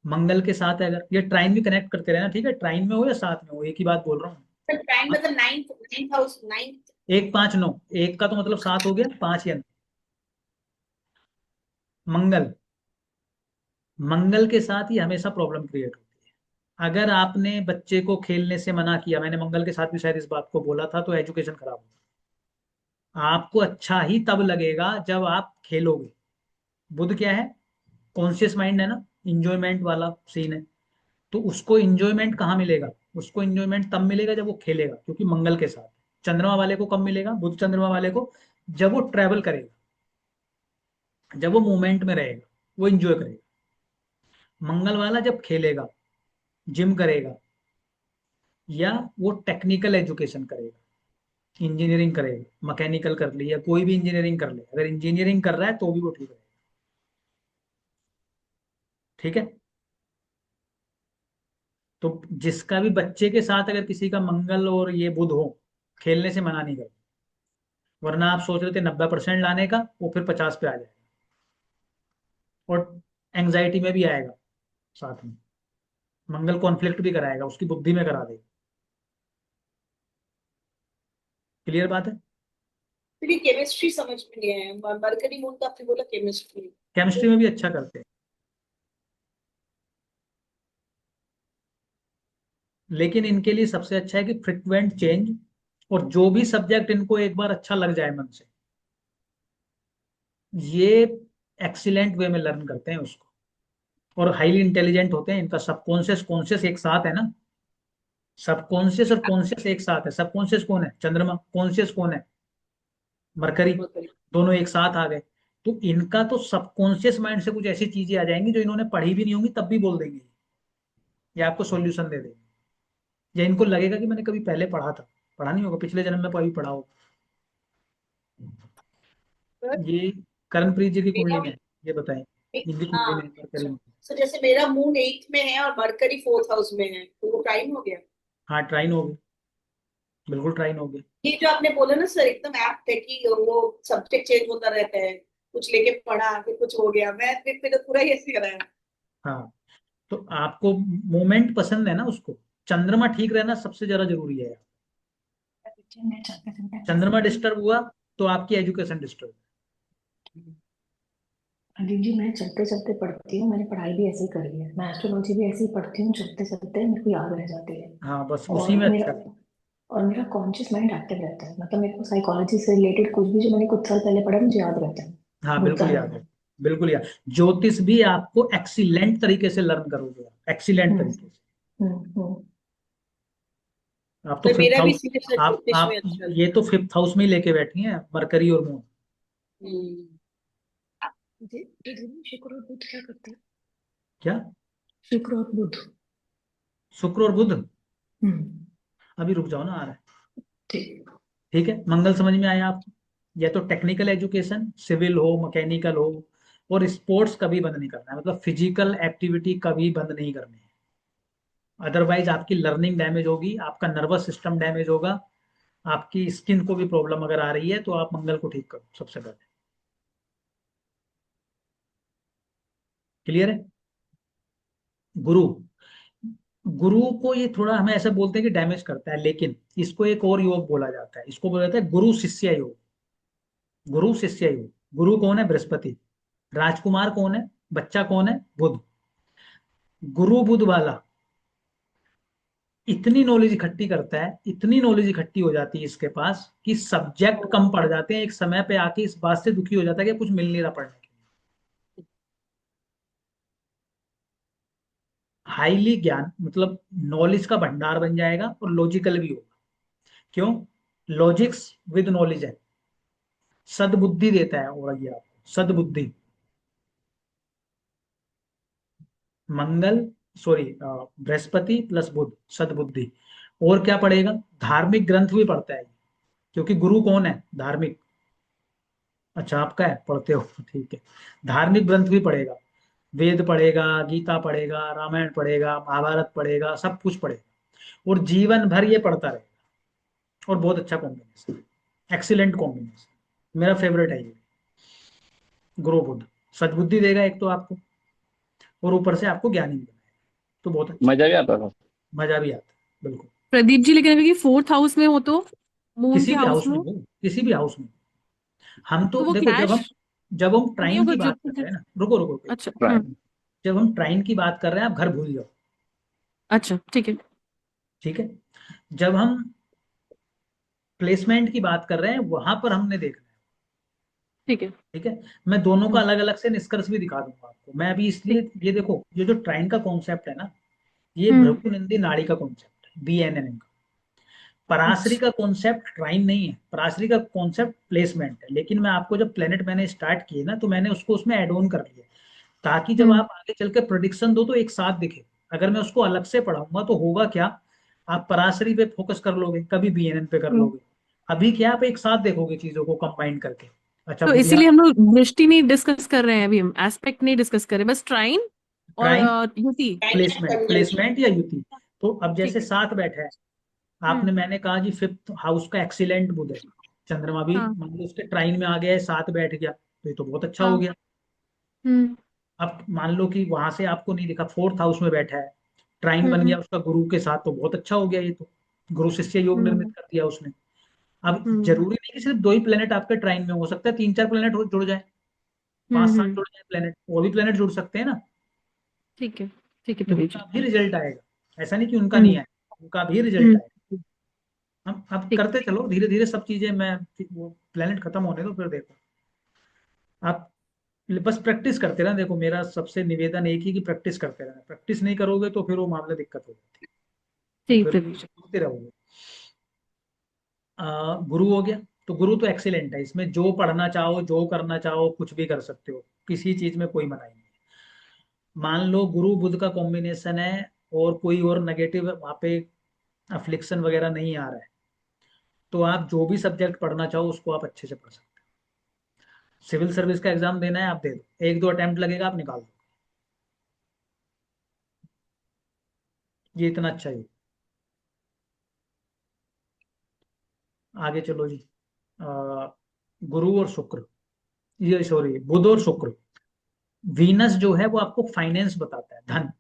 मंगल के साथ है, अगर ये ट्राइन भी कनेक्ट करते रहना, ठीक है? ट्राइन में हो या साथ में हो, एक ही बात बोल रहा हूँ। सर टाइम मतलब नाइन्थ नाइन्थ हाउस नाइन्थ। 1 5 9, एक का तो मतलब 7 हो गया, 5 या 9। मंगल, मंगल के साथ ही हमेशा प्रॉब्लम क्रिएट होती है। अगर आपने बच्चे को खेलने से मना किया, मैंने मंगल के साथ भी शायद इस बात को बोला था, तो एजुकेशन खराब होगी। आपको अच्छा ही तब लगेगा जब आप खेलोगे। बुध क्या है? कॉन्शियस माइंड है ना, इंजॉयमेंट वाला सीन है। तो उसको इंजॉयमेंट कहाँ मिलेगा? उसको इंजॉयमेंट तब मिलेगा जब वो खेलेगा, क्योंकि मंगल के साथ। चंद्रमा वाले को कब मिलेगा? बुध चंद्रमा वाले को जब वो ट्रेवल करेगा, जब वो मूवमेंट में रहेगा, वो इंजॉय करेगा। मंगल वाला जब खेलेगा, जिम करेगा, या वो टेक्निकल एजुकेशन करेगा, इंजीनियरिंग करेगा, मैकेनिकल कर ली, या कोई भी इंजीनियरिंग कर ले, अगर इंजीनियरिंग कर रहा है तो भी वो ठीक रहेगा। ठीक है? तो जिसका भी बच्चे के साथ अगर किसी का मंगल और ये बुध हो, खेलने से मना नहीं करते, वरना आप सोच रहे थे 90% लाने का, वो फिर 50 पे आ जाएगा। और एंग्जाइटी में भी आएगा साथ में, मंगल कॉन्फ्लिक्ट भी कराएगा, उसकी बुद्धि में करा देगा। क्लियर बात है? फिर ये केमिस्ट्री समझ में नहीं आया, मरकरी मून का आपने बोला केमिस्ट्री। केमिस्ट्री में भी अच्छा करते हैं, लेकिन इनके लिए सबसे अच्छा है कि फ्रिक्वेंट चेंज, और जो भी सब्जेक्ट इनको एक बार अच्छा लग जाए मन से, ये एक्सीलेंट वे में लर्न करते हैं उसको। और हाईली इंटेलिजेंट होते हैं, इनका सबकॉन्शियस कॉन्शियस एक साथ है ना। सबकॉन्शियस और कॉन्शियस एक साथ है। सबकॉन्शियस कौन है? चंद्रमा। कॉन्शियस कौन है? मरकरी। मरकरी। दोनों एक साथ आ गए। तो इनका तो सबकॉन्शियस माइंड से कुछ ऐसी चीजें आ जाएंगी जो इन्होंने पढ़ी भी नहीं होंगी, तब भी बोल देंगे, या आपको सॉल्यूशन दे देंगे। या इनको लगेगा कि मैंने कभी पहले पढ़ा था, पढ़ा नहीं होगा, पिछले जन्म में कभी पढ़ा होगा। सर ये करणप्रीत जी की कुंडली मेरा में है, ये बताएं। इनकी कुंडली हाँ में मरकरी अच्छा। में। सो जैसे मेरा मून 8th में है और मरकरी 4th हाउस में है, तो वो टाइम हो गया। हाँ, ट्राइन हो गई, बिल्कुल ट्राइन हो गई। ये जो आपने बोला ना सर, एकदम एप्ट है कि वो सब्जेक्ट चेंज होता रहता है, कुछ लेके पढ़ा फिर कुछ हो गया, मैं फिर तो पूरा ही ऐसे कराया। हाँ, तो आपको मोमेंट पसंद है ना उसको। चंद्रमा ठीक रहना सबसे ज्यादा जरूरी है। चंद्रमा डिस्टर्ब हुआ तो आपकी एजुकेशन डिस्टर्ब। अभी जी मैं चलते चलते पढ़ती हूँ, मैंने पढ़ाई भी ऐसे ही करी है, मैं एस्ट्रोलॉजी भी ऐसे ही पढ़ती हूँ, चलते चलते मेरे को याद रह जाती है। हाँ बस उसी और में मेरा अच्छा है। और मेरा कॉन्शियस माइंड एक्टिव रहता है, मतलब मेरे को साइकोलॉजी से रिलेटेड कुछ भी जो मैंने कुछ साल पहले पढ़ा मुझे याद रहता है, हाँ भूलता बिल्कुल नहीं याद है। मैं। बिल्कुल याद। ज्योतिष भी आपको एक्सीलेंट तरीके से लर्न करोगे आप, एक्सीलेंट हम्म तरीके से। हम्म। आप तो तो फिफ्थ मेरा भी हाउस, इसीलिए सर ज्योतिष आप में अच्छा ये लगता तो फिफ्थ हाउस में ही लेके बैठी हैं, मरकरी और मून। है। हम्म। ये दोनों शुक्र और बुध क्या करते हैं? क्या? शुक्र और बुध। शुक्र और बुध? हम्म। अभी रुक जाओ ना, आ रहा है। ठीक। ठीक है, मंगल समझ में आया आपको? या तो टेक्निकल एजुकेशन, सिविल हो, मैकेनिकल हो, और स्पोर्ट्स कभी बंद नहीं करना है, मतलब फिजिकल एक्टिविटी कभी बंद नहीं करनी है। अदरवाइज आपकी लर्निंग डैमेज होगी, आपका नर्वस सिस्टम डैमेज होगा, आपकी स्किन को भी प्रॉब्लम अगर आ रही है तो आप मंगल को ठीक करो सबसे पहले। क्लियर है? गुरु, गुरु को ये थोड़ा हमें ऐसा बोलते हैं कि डैमेज करता है, लेकिन इसको एक और योग बोला जाता है, इसको बोला जाता है गुरु शिष्य योग। गुरु शिष्य योग। गुरु कौन है? बृहस्पति। राजकुमार कौन है? बच्चा कौन है? बुध। गुरु बुध वाला इतनी नॉलेज इकट्ठी करता है, इतनी नॉलेज इकट्ठी हो जाती है इसके पास कि सब्जेक्ट कम पड़ जाते हैं, एक समय पे आके इस बात से दुखी हो जाता है कि कुछ मिल नहीं रहा पढ़ने के लिए। हाईली ज्ञान मतलब नॉलेज का भंडार बन जाएगा, और लॉजिकल भी होगा। क्यों? लॉजिक्स विद नॉलेज है। सद्बुद्धि देता है, और ये आपको सद्बुद्धि। मंगल, सॉरी, बृहस्पति प्लस बुध, सद्बुद्धि। और क्या पढ़ेगा? धार्मिक ग्रंथ भी पढ़ता है, क्योंकि गुरु कौन है? धार्मिक। अच्छा, आपका है, पढ़ते हो, ठीक है। धार्मिक ग्रंथ भी पढ़ेगा, वेद पढ़ेगा, गीता पढ़ेगा, रामायण पढ़ेगा, महाभारत पढ़ेगा, सब कुछ पढ़ेगा, और जीवन भर ये पढ़ता रहेगा। और बहुत अच्छा कॉम्बिनेशन, एक्सीलेंट कॉम्बिनेशन, मेरा फेवरेट है ये। गुरु बुध सद्बुद्धि देगा एक तो आपको, और ऊपर से आपको ज्ञानी भी बनाएगा, तो बहुत अच्छा। मजा भी आता था। मजा भी आता है, बिल्कुल। प्रदीप जी, लेकिन अभी फोर्थ हाउस में हो तो मून किसी के भी हाउस हाउस में में हो हो, किसी भी हाउस में। हम तो तो वो देखो, क्लैश जब हम नहीं ट्राइन होगा की बात कर ज्योतिष? रहे हैं ना, रुको रुको रुको। अच्छा। राइट। जब हम ट्राइन की बात कर रहे हैं, आप घर भूल जाओ। अच्छा ठीक है। ठीक है। जब हम प्लेसमेंट की बात कर रहे हैं, वहां पर हमने देखना है। ठीक है। ठीक है। मैं दोनों का हम्म, अलग अलग से निष्कर्ष भी दिखा दूंगा आपको। मैं अभी ठीक। इसलिए, ये देखो, ये जो ट्राइन का कॉन्सेप्ट है ना, ये हम्म। भृगु नाड़ी का कॉन्सेप्ट है, BNN का। पराशरी अच्छा। का कॉन्सेप्ट ट्राइन नहीं है, पराशरी का कॉन्सेप्ट प्लेसमेंट है। लेकिन मैं आपको जब प्लेनेट मैंने स्टार्ट किए ना, तो मैंने उसको उसमें एड ऑन कर लिया, ताकि जब हम्म। आप आगे चल के प्रोडिक्शन दो तो एक साथ दिखे। अगर मैं उसको अलग से पढ़ाऊंगा तो होगा क्या, आप पराशरी पे फोकस कर लोगे, कभी BNN पे कर हम्म। लोगे। अभी क्या, आप एक साथ देखोगे चीजों को कंबाइन करके। अच्छा, तो बुधिया। इसीलिए हम लोग दृष्टि नहीं डिस्कस कर रहे हैं, अभी हम एस्पेक्ट नहीं डिस्कस कर रहे, बस ट्राइन और ट्राइन, युति। टाइम या प्लेसमेंट, कंजंक्शन। प्लेसमेंट या युति। तो अब ठीक जैसे है। साथ बैठा है, हम्म। आपने, मैंने कहा जी फिफ्थ हाउस का एक्सीलेंट बुध है, चंद्रमा भी हाँ। मान लो उसके ट्राइन में आ गया है, साथ बैठ गया, तो ये तो बहुत अच्छा हो हाँ। गया। हम्म। अब मान लो कि वहां से आपको नहीं दिखा, फोर्थ हाउस में बैठा है, ट्राइन बन हम्म। गया उसका गुरु के साथ, तो बहुत अच्छा हो गया ये तो। गुरु शिष्य योग निर्मित हम्म। कर दिया उसने। अब हम्म। जरूरी नहीं कि सिर्फ दो ही प्लेनेट आपके ट्राइन में, हो सकता है तीन चार प्लेनेट जुड़ जाए, पांच हम्म। सात जुड़ जाए प्लेनेट, वो भी प्लेनेट जुड़ सकते हैं ना। ठीक है। ठीक है प्रदीप उनका जी। भी रिजल्ट आएगा, ऐसा नहीं कि उनका नहीं हम्म। आएगा, उनका भी रिजल्ट हम्म। आएगा। हम अब ठीक। करते चलो धीरे धीरे सब चीजें, मैं वो प्लेनेट खत्म होने दो फिर देखो। आप बस प्रैक्टिस करते रहना, देखो मेरा सबसे निवेदन एक ही कि प्रैक्टिस करते रहना। प्रैक्टिस नहीं करोगे तो फिर वो मामले दिक्कत हो जाती है, तो ठीक फिर प्रदीप जी। सोचते रहोगे। गुरु हो गया, तो गुरु तो एक्सीलेंट है, इसमें जो पढ़ना चाहो, जो करना चाहो, कुछ भी कर सकते हो, किसी चीज में कोई मनाही नहीं। मान लो गुरु बुध का कॉम्बिनेशन है, और कोई और नेगेटिव वहां पे अफ्लिक्शन वगैरह नहीं आ रहा है, तो आप जो भी सब्जेक्ट पढ़ना चाहो उसको आप अच्छे से पढ़ सकते हो। सिविल सर्विस का एग्जाम देना है, आप दे दो, एक दो अटेम्प्ट लगेगा, आप निकाल दो। ये इतना अच्छा है। आगे चलो जी। अ, गुरु और शुक्र, ये सॉरी, बुध और शुक्र। वीनस जो है वो आपको फाइनेंस बताता है, धन।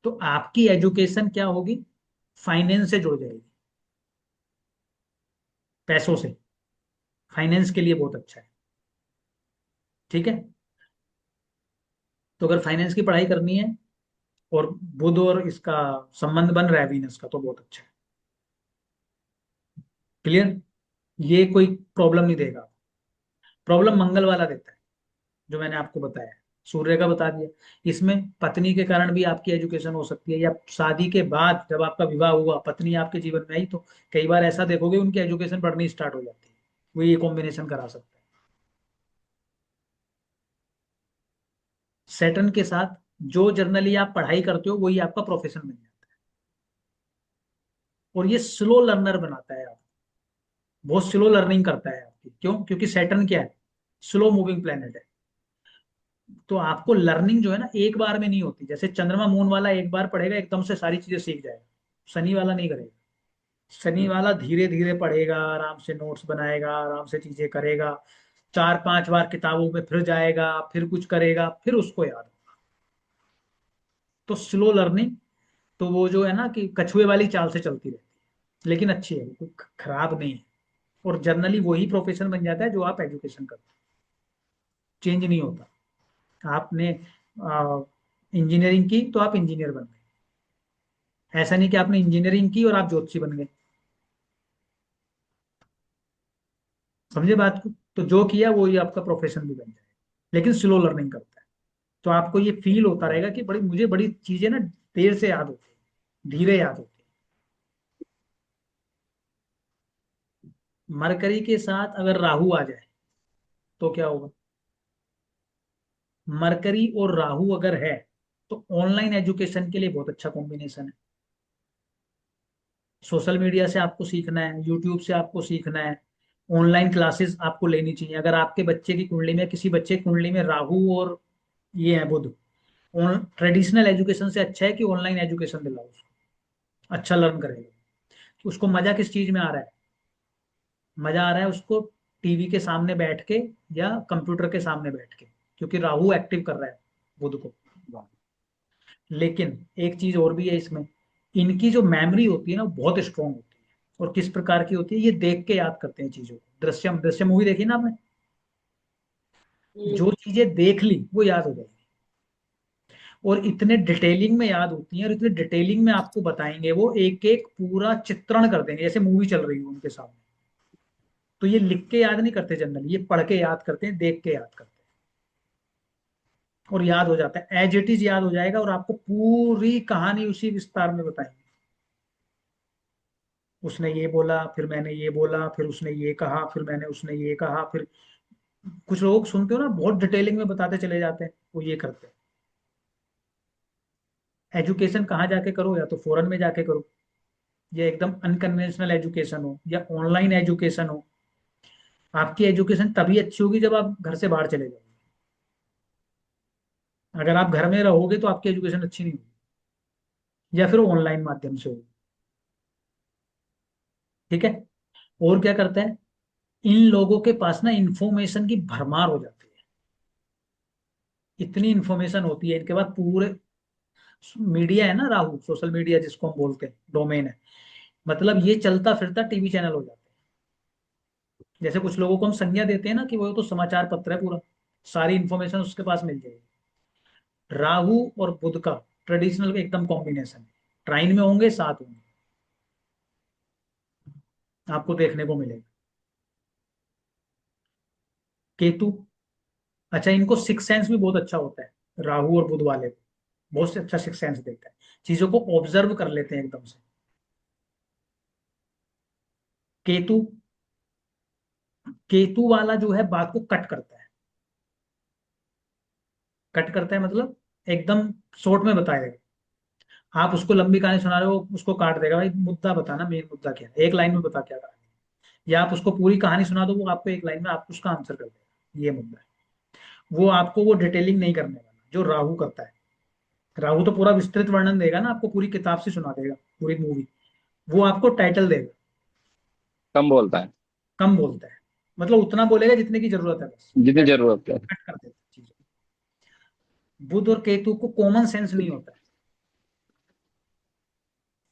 तो आपकी एजुकेशन क्या होगी? फाइनेंस से जुड़ जाएगी, पैसों से। फाइनेंस के लिए बहुत अच्छा है। ठीक है। तो अगर फाइनेंस की पढ़ाई करनी है और बुध और इसका संबंध बन रहा है वीनस का, तो बहुत अच्छा है। क्लियर? ये कोई प्रॉब्लम नहीं देगा। प्रॉब्लम मंगल वाला देता है, जो मैंने आपको बताया। सूर्य का बता दिया। इसमें पत्नी के कारण भी आपकी एजुकेशन हो सकती है, या शादी के बाद जब आपका विवाह हुआ पत्नी आपके जीवन में आई, तो कई बार ऐसा देखोगे उनकी एजुकेशन बढ़नी स्टार्ट हो जाती है। वो ये कॉम्बिनेशन करा सकता है। सैटर्न के साथ जो जर्नली आप पढ़ाई करते हो वही आपका प्रोफेशन बन जाता है। और ये स्लो लर्नर बनाता है आप, बहुत स्लो लर्निंग करता है आपकी। क्यों? क्योंकि सैटर्न क्या है? स्लो मूविंग प्लेनेट है। तो आपको लर्निंग जो है ना एक बार में नहीं होती। जैसे चंद्रमा मून वाला एक बार पढ़ेगा एकदम से सारी चीजें सीख जाएगा, शनि वाला नहीं करेगा। शनि वाला धीरे धीरे पढ़ेगा, आराम से नोट्स बनाएगा, आराम से चीजें करेगा, 4-5 बार किताबों में फिर जाएगा, फिर कुछ करेगा, फिर उसको याद होगा। तो स्लो लर्निंग, तो वो जो है ना कि कछुए वाली चाल से चलती रहती है, लेकिन अच्छी है, कोई खराब नहीं है। और जनरली वही प्रोफेशन बन जाता है जो आप एजुकेशन करते हैं, चेंज नहीं होता। आपने इंजीनियरिंग की तो आप इंजीनियर बन गए, ऐसा नहीं कि आपने इंजीनियरिंग की और आप ज्योतिषी बन गए। समझे बात को? तो जो किया वो ही आपका प्रोफेशन भी बन जाएगा, लेकिन स्लो लर्निंग करता है। तो आपको ये फील होता रहेगा कि मुझे बड़ी चीजें ना देर से याद होती है, धीरे याद होती है। मरकरी के साथ अगर राहु आ जाए तो क्या होगा? मरकरी और राहु अगर है तो ऑनलाइन एजुकेशन के लिए बहुत अच्छा कॉम्बिनेशन है। सोशल मीडिया से आपको सीखना है, यूट्यूब से आपको सीखना है, ऑनलाइन क्लासेस आपको लेनी चाहिए। अगर आपके बच्चे की कुंडली में, किसी बच्चे की कुंडली में राहु और ये है बुध, ट्रेडिशनल एजुकेशन से अच्छा है कि ऑनलाइन एजुकेशन दिलाओ उसको, अच्छा लर्न करेगा। कि उसको मजा किस चीज में आ रहा है? मजा आ रहा है उसको टीवी के सामने बैठ के या कंप्यूटर के सामने बैठ के, क्योंकि राहु एक्टिव कर रहा है बुध को। लेकिन एक चीज और भी है इसमें, इनकी जो मेमोरी होती है ना वो बहुत स्ट्रांग होती है। और किस प्रकार की होती है? ये देख के याद करते हैं चीजों को। दृश्यम, दृश्यम मूवी देखी ना आपने? जो चीजें देख ली वो याद हो जाएगी, और इतने डिटेलिंग में याद होती हैं, और इतने डिटेलिंग में आपको बताएंगे, वो एक एक पूरा चित्रण कर देंगे जैसे मूवी चल रही हो उनके सामने। तो ये लिख के याद नहीं करते जनरली, ये पढ़ के याद करते हैं, देख के याद करते हैं, और याद हो जाता है, एज इट इज याद हो जाएगा। और आपको पूरी कहानी उसी विस्तार में बताएंगे। उसने ये बोला, फिर मैंने ये बोला, फिर उसने ये कहा, फिर मैंने उसने ये कहा, फिर कुछ लोग सुनते हो ना बहुत डिटेलिंग में बताते चले जाते हैं, वो ये करते हैं। एजुकेशन कहाँ जाके करो? या तो फॉरेन में जाके करो, या एकदम अनकन्वेंशनल एजुकेशन हो, या ऑनलाइन एजुकेशन हो। आपकी एजुकेशन तभी अच्छी होगी जब आप घर से बाहर चले जाओगे। अगर आप घर में रहोगे तो आपकी एजुकेशन अच्छी नहीं होगी, या फिर ऑनलाइन माध्यम से होगी। ठीक है? और क्या करता है? इन लोगों के पास ना इंफॉर्मेशन की भरमार हो जाती है। इतनी इंफॉर्मेशन होती है इनके पास। पूरे मीडिया है ना, राहु सोशल मीडिया जिसको हम बोलते हैं, डोमेन है, मतलब ये चलता फिरता टीवी चैनल हो जाता है। जैसे कुछ लोगों को हम संज्ञा देते हैं ना कि वो तो समाचार पत्र है पूरा, सारी इंफॉर्मेशन उसके पास मिल जाएगी। राहु और बुध का ट्रेडिशनल एकदम कॉम्बिनेशन, ट्राइन में होंगे, साथ होंगे, आपको देखने को मिलेगा। केतु, अच्छा इनको सिक्स सेंस भी बहुत अच्छा होता है, राहु और बुध वाले को बहुत से अच्छा सिक्स सेंस देता है, चीजों को ऑब्जर्व कर लेते हैं एकदम से। केतु, केतु वाला जो है बात को कट करता है। कट करता है मतलब एकदम शॉर्ट में बताएगा। आप उसको लंबी कहानी सुना रहे हो, उसको काट देगा, भाई मुद्दा बताना, मेन मुद्दा क्या है, एक लाइन में बता क्या कहानी है। या आप उसको पूरी कहानी सुना दो, वो आपको एक लाइन में आप उसका आंसर कर देगा, ये मुद्दा है। वो आपको वो डिटेलिंग नहीं करने वाला जो राहु करता है। राहु तो पूरा विस्तृत वर्णन देगा ना, आपको पूरी किताब से सुना देगा, पूरी मूवी। वो आपको टाइटल देगा, कम बोलता है, कम बोलता है, मतलब उतना बोलेगा जितने की जरूरत है बस, जितनी जरूरत है। कट कर देता है चीजों को। बुध और केतु को कॉमन सेंस नहीं होता है,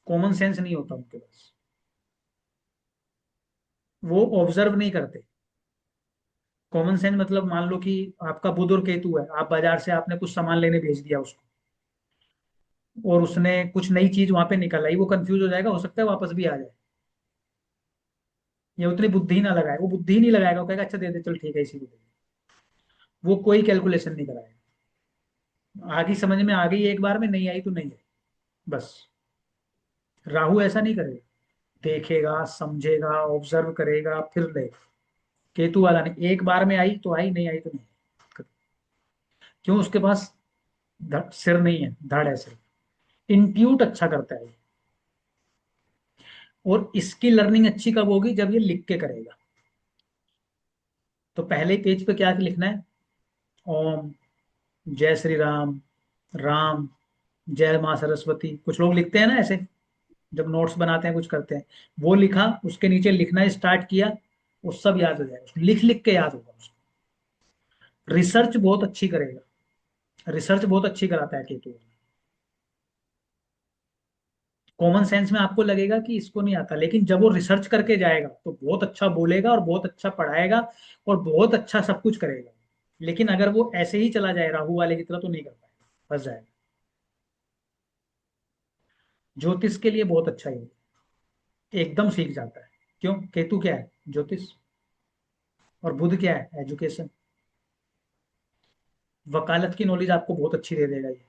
कॉमन सेंस नहीं होता उनके पास, वो ऑब्जर्व नहीं करते। कॉमन सेंस मतलब मान लो कि आपका बुध और केतु है, आप बाजार से आपने कुछ सामान लेने भेज दिया उसको, और उसने कुछ नई चीज वहां पे निकल आई, वो कंफ्यूज हो जाएगा, हो सकता है वापस भी आ जाए। ये उतनी बुद्धि ना लगाए, वो बुद्धि नहीं लगाएगा, वो कहेगा अच्छा दे दे चल ठीक है इसी को दे दे। वो कोई कैलकुलेशन नहीं कराएगा। आगे समझ में आ गई एक बार में, नहीं आई तो नहीं आई, बस। राहु ऐसा नहीं करेगा, देखेगा समझेगा ऑब्जर्व करेगा फिर ले। केतु वाला नहीं, एक बार में आई तो आई, नहीं आई तो नहीं। क्यों? उसके पास सिर नहीं है, धड़ है सिर्फ। इंट्यूट अच्छा करता है ये। और इसकी लर्निंग अच्छी कब होगी? जब ये लिख के करेगा। तो पहले पेज पे क्या लिखना है? ओम, जय श्री राम, राम, जय माँ सरस्वती, कुछ लोग लिखते हैं ना ऐसे, जब नोट्स बनाते हैं कुछ करते हैं। वो लिखा, उसके नीचे लिखना स्टार्ट किया, वो सब याद हो जाएगा, लिख लिख के याद होगा उसको। रिसर्च बहुत अच्छी करेगा, रिसर्च बहुत अच्छी कराता है केतु। कॉमन सेंस में आपको लगेगा कि इसको नहीं आता, लेकिन जब वो रिसर्च करके जाएगा तो बहुत अच्छा बोलेगा और बहुत अच्छा पढ़ाएगा और बहुत अच्छा सब कुछ करेगा। लेकिन अगर वो ऐसे ही चला जाए राहु वाले की तरह तो नहीं कर पाएगा, फंस जाएगा। ज्योतिष के लिए बहुत अच्छा है, एकदम सीख जाता है। क्यों? केतु क्या है? ज्योतिष। और बुध क्या है? एजुकेशन। वकालत की नॉलेज आपको बहुत अच्छी दे देगा ये,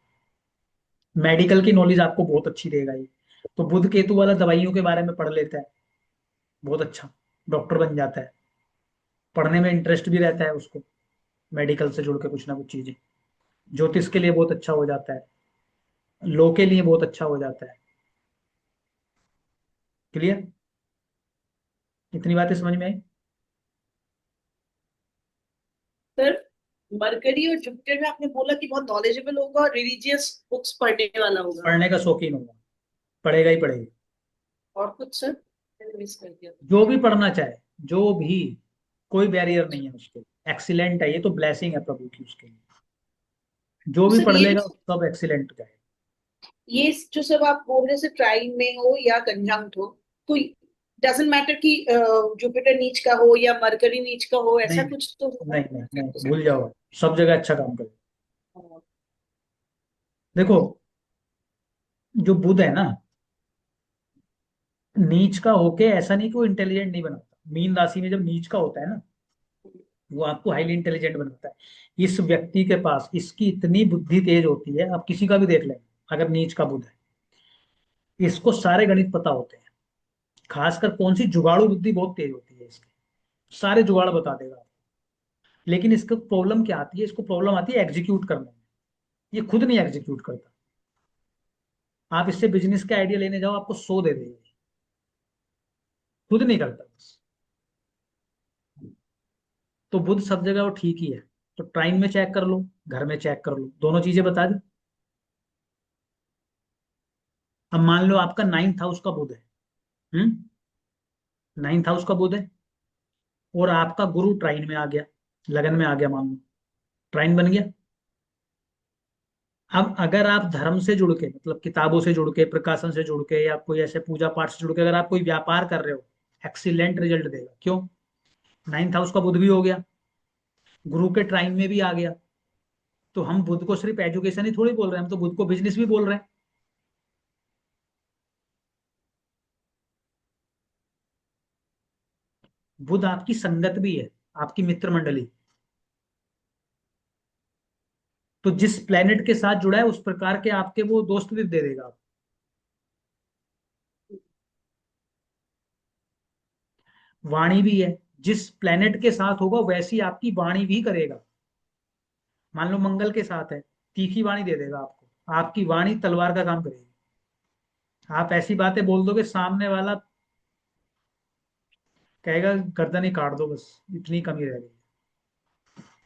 मेडिकल की नॉलेज आपको बहुत अच्छी देगा ये। तो बुध केतु वाला दवाइयों के बारे में पढ़ लेता है, बहुत अच्छा डॉक्टर बन जाता है। पढ़ने में इंटरेस्ट भी रहता है उसको, मेडिकल से जुड़ के कुछ ना कुछ चीजें। ज्योतिष के लिए बहुत अच्छा हो जाता है, लॉ के लिए बहुत अच्छा हो जाता है। क्लियर? इतनी बातें समझ में आई? सर, मरकरी और जुपिटर में आपने बोला कि बहुत नॉलेजेबल होगा और रिलीजियस बुक्स पढ़ने वाला होगा। पढ़ने का शौकीन होगा, पढ़ेगा ही पढ़ेगा। और कुछ सर? मैंने मिस कर दिया। जो भी पढ़ना चाहे, जो भी, कोई बैरियर नहीं है उसके लिए। एक्सीलेंट है ये तो, ब्लेसिंग है प्रभु की उसके लिए। जो तो भी सर, पढ़ ये लेगा जो सब एक्सीलेंट जाएगा। सब आप बोल रहे से ट्राइन में हो या कंजंक्ट हो, तो डजेंट मैटर कि जुपिटर नीच का हो या मरकरी नीच का हो, नहीं ऐसा कुछ तो होगा। नहीं नहीं नहीं, भूल जाओ, सब जगह अच्छा काम करेगा। देखो, जो बुध है ना, नीच का होके ऐसा नहीं कि वो इंटेलिजेंट नहीं बनाता। मीन राशि में जब नीच का होता है ना, वो आपको हाईली इंटेलिजेंट बनाता है। इस व्यक्ति के पास इसकी इतनी बुद्धि तेज होती है, आप किसी का भी देख लें, अगर नीच का बुध है, इसको सारे गणित पता होते हैं। खासकर कौन सी जुगाड़ू बुद्धि बहुत तेज होती है इसकी, सारे जुगाड़ बता देगा। लेकिन इसको प्रॉब्लम क्या आती है? इसको प्रॉब्लम आती है एग्जीक्यूट करने में। ये खुद नहीं एग्जीक्यूट करता। आप इससे बिजनेस का आइडिया लेने जाओ, आपको 100 दे देगा, खुद नहीं करता बस। तो बुध सब जगह वो ठीक ही है। तो ट्राइन में चेक कर लो, घर में चेक कर लो, दोनों चीजें बता दी। अब मान लो आपका 9th हाउस का बुध है, 9th हाउस का बुध है, और आपका गुरु ट्राइन में आ गया, लगन में आ गया, मान लो ट्राइन बन गया। अब अगर आप धर्म से जुड़ के, मतलब किताबों से जुड़ के, प्रकाशन से जुड़ के, या कोई ऐसे पूजा पाठ से जुड़ के अगर आप कोई व्यापार कर रहे हो, एक्सीलेंट रिजल्ट देगा। क्यों? 9th हाउस का बुध भी हो गया, गुरु के ट्राइन में भी आ गया। तो हम बुध को सिर्फ एजुकेशन ही थोड़ी बोल रहे हैं, हम तो बुध को बिजनेस भी बोल रहे हैं। बुध आपकी संगत भी है, आपकी मित्र मंडली। तो जिस प्लेनेट के साथ जुड़ा है उस प्रकार के आपके वो दोस्त भी दे देगा। वाणी भी है, जिस प्लेनेट के साथ होगा वैसी आपकी वाणी भी करेगा। मान लो मंगल के साथ है, तीखी वाणी दे देगा आपको, आपकी वाणी तलवार का काम करेगी। आप ऐसी बातें बोल दोगे, सामने वाला कहेगा गर्दन ही काट दो, बस इतनी कमी रह गई।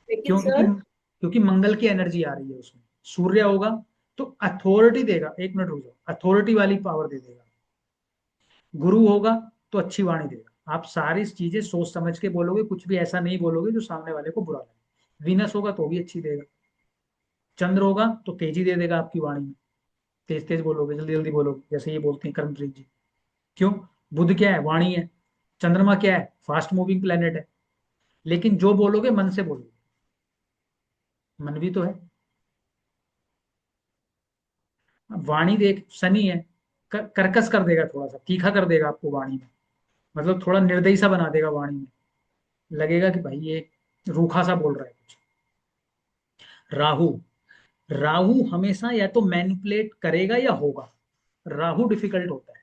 लेकिन क्यों? क्योंकि सर, क्योंकि मंगल की एनर्जी आ रही है उसमें। सूर्य होगा तो अथॉरिटी देगा, एक मिनट रुक जाओ, अथॉरिटी वाली पावर दे देगा। गुरु होगा तो अच्छी वाणी देगा। आप सारी चीजें सोच समझ के बोलोगे, कुछ भी ऐसा नहीं बोलोगे जो सामने वाले को बुरा लगे। वीनस होगा तो भी अच्छी देगा। चंद्र होगा तो तेजी दे देगा आपकी वाणी में, तेज तेज बोलोगे, जल्दी जल्दी बोलोगे, जैसे ये बोलते हैं कर्मप्रीत जी। क्यों? बुध क्या है? वाणी है। चंद्रमा क्या है? फास्ट मूविंग प्लेनेट है। लेकिन जो बोलोगे मन से बोलोगे, मन भी तो है। अब वाणी देख, शनि है, कर्कश कर देगा, थोड़ा सा तीखा कर देगा आपको वाणी में, मतलब थोड़ा निर्दयी सा बना देगा वाणी में, लगेगा कि भाई ये रूखा सा बोल रहा है कुछ। राहु, राहु हमेशा या तो मैनिपुलेट करेगा या होगा, राहु डिफिकल्ट होता है।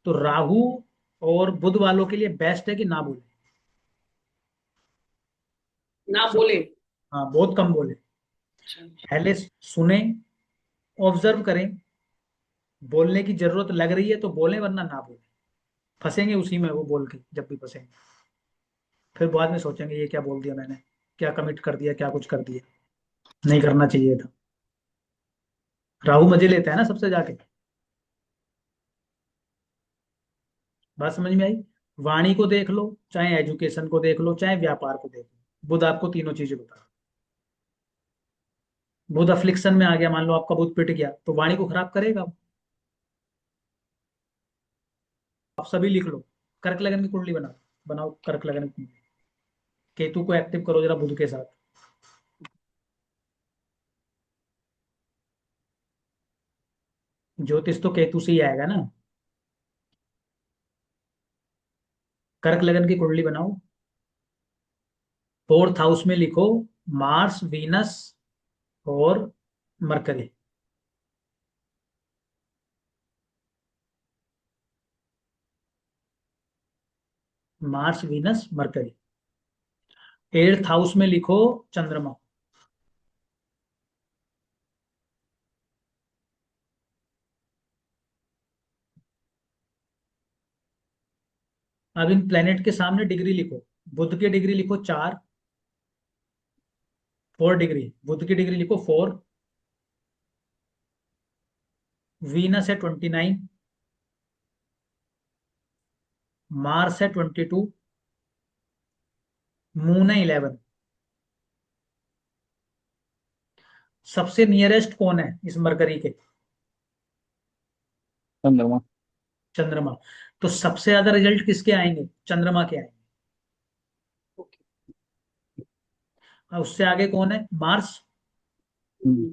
तो राहु और बुध वालों के लिए बेस्ट है कि ना बोले। ना बोले। हाँ, बहुत कम बोले, अच्छा। पहले सुने, ऑब्जर्व करें, बोलने की जरूरत लग रही है तो बोले, वरना ना बोले। फंसेंगे उसी में वो बोल के, जब भी फंसेंगे फिर बाद में सोचेंगे ये क्या बोल दिया मैंने, क्या कमिट कर दिया, क्या कुछ कर दिया, नहीं करना चाहिए था। राहु मजे लेता है ना सबसे जाके। बात समझ में आई? वाणी को देख लो, चाहे एजुकेशन को देख लो, चाहे व्यापार को देख लो, बुध आपको तीनों चीजें बता रहा है। बुध अफ्लिक्शन में आ गया, मान लो आपका बुध पिट गया, तो वाणी को खराब करेगा वो। आप सभी लिख लो, कर्क लगन की कुंडली बनाओ, बनाओ कर्क लगन की कुंडली, केतु को एक्टिव करो जरा बुध के साथ। ज्योतिष तो केतु से ही आएगा ना। कर्क लगन की कुंडली बनाओ, फोर्थ हाउस में लिखो मार्स, वीनस और mercury. Mars, Venus, mercury. Eighth house में लिखो चंद्रमा। अब इन प्लेनेट के सामने डिग्री लिखो। बुध की डिग्री लिखो 4, 4 डिग्री, बुध की डिग्री लिखो 4। वीनस है 29, मार्स है 22, मून है 11। सबसे नियरेस्ट कौन है इस मरकरी के? चंद्रमा। चंद्रमा। तो सबसे ज्यादा रिजल्ट किसके आएंगे? चंद्रमा के आएंगे। और उससे आगे कौन है? मार्स। हम्म,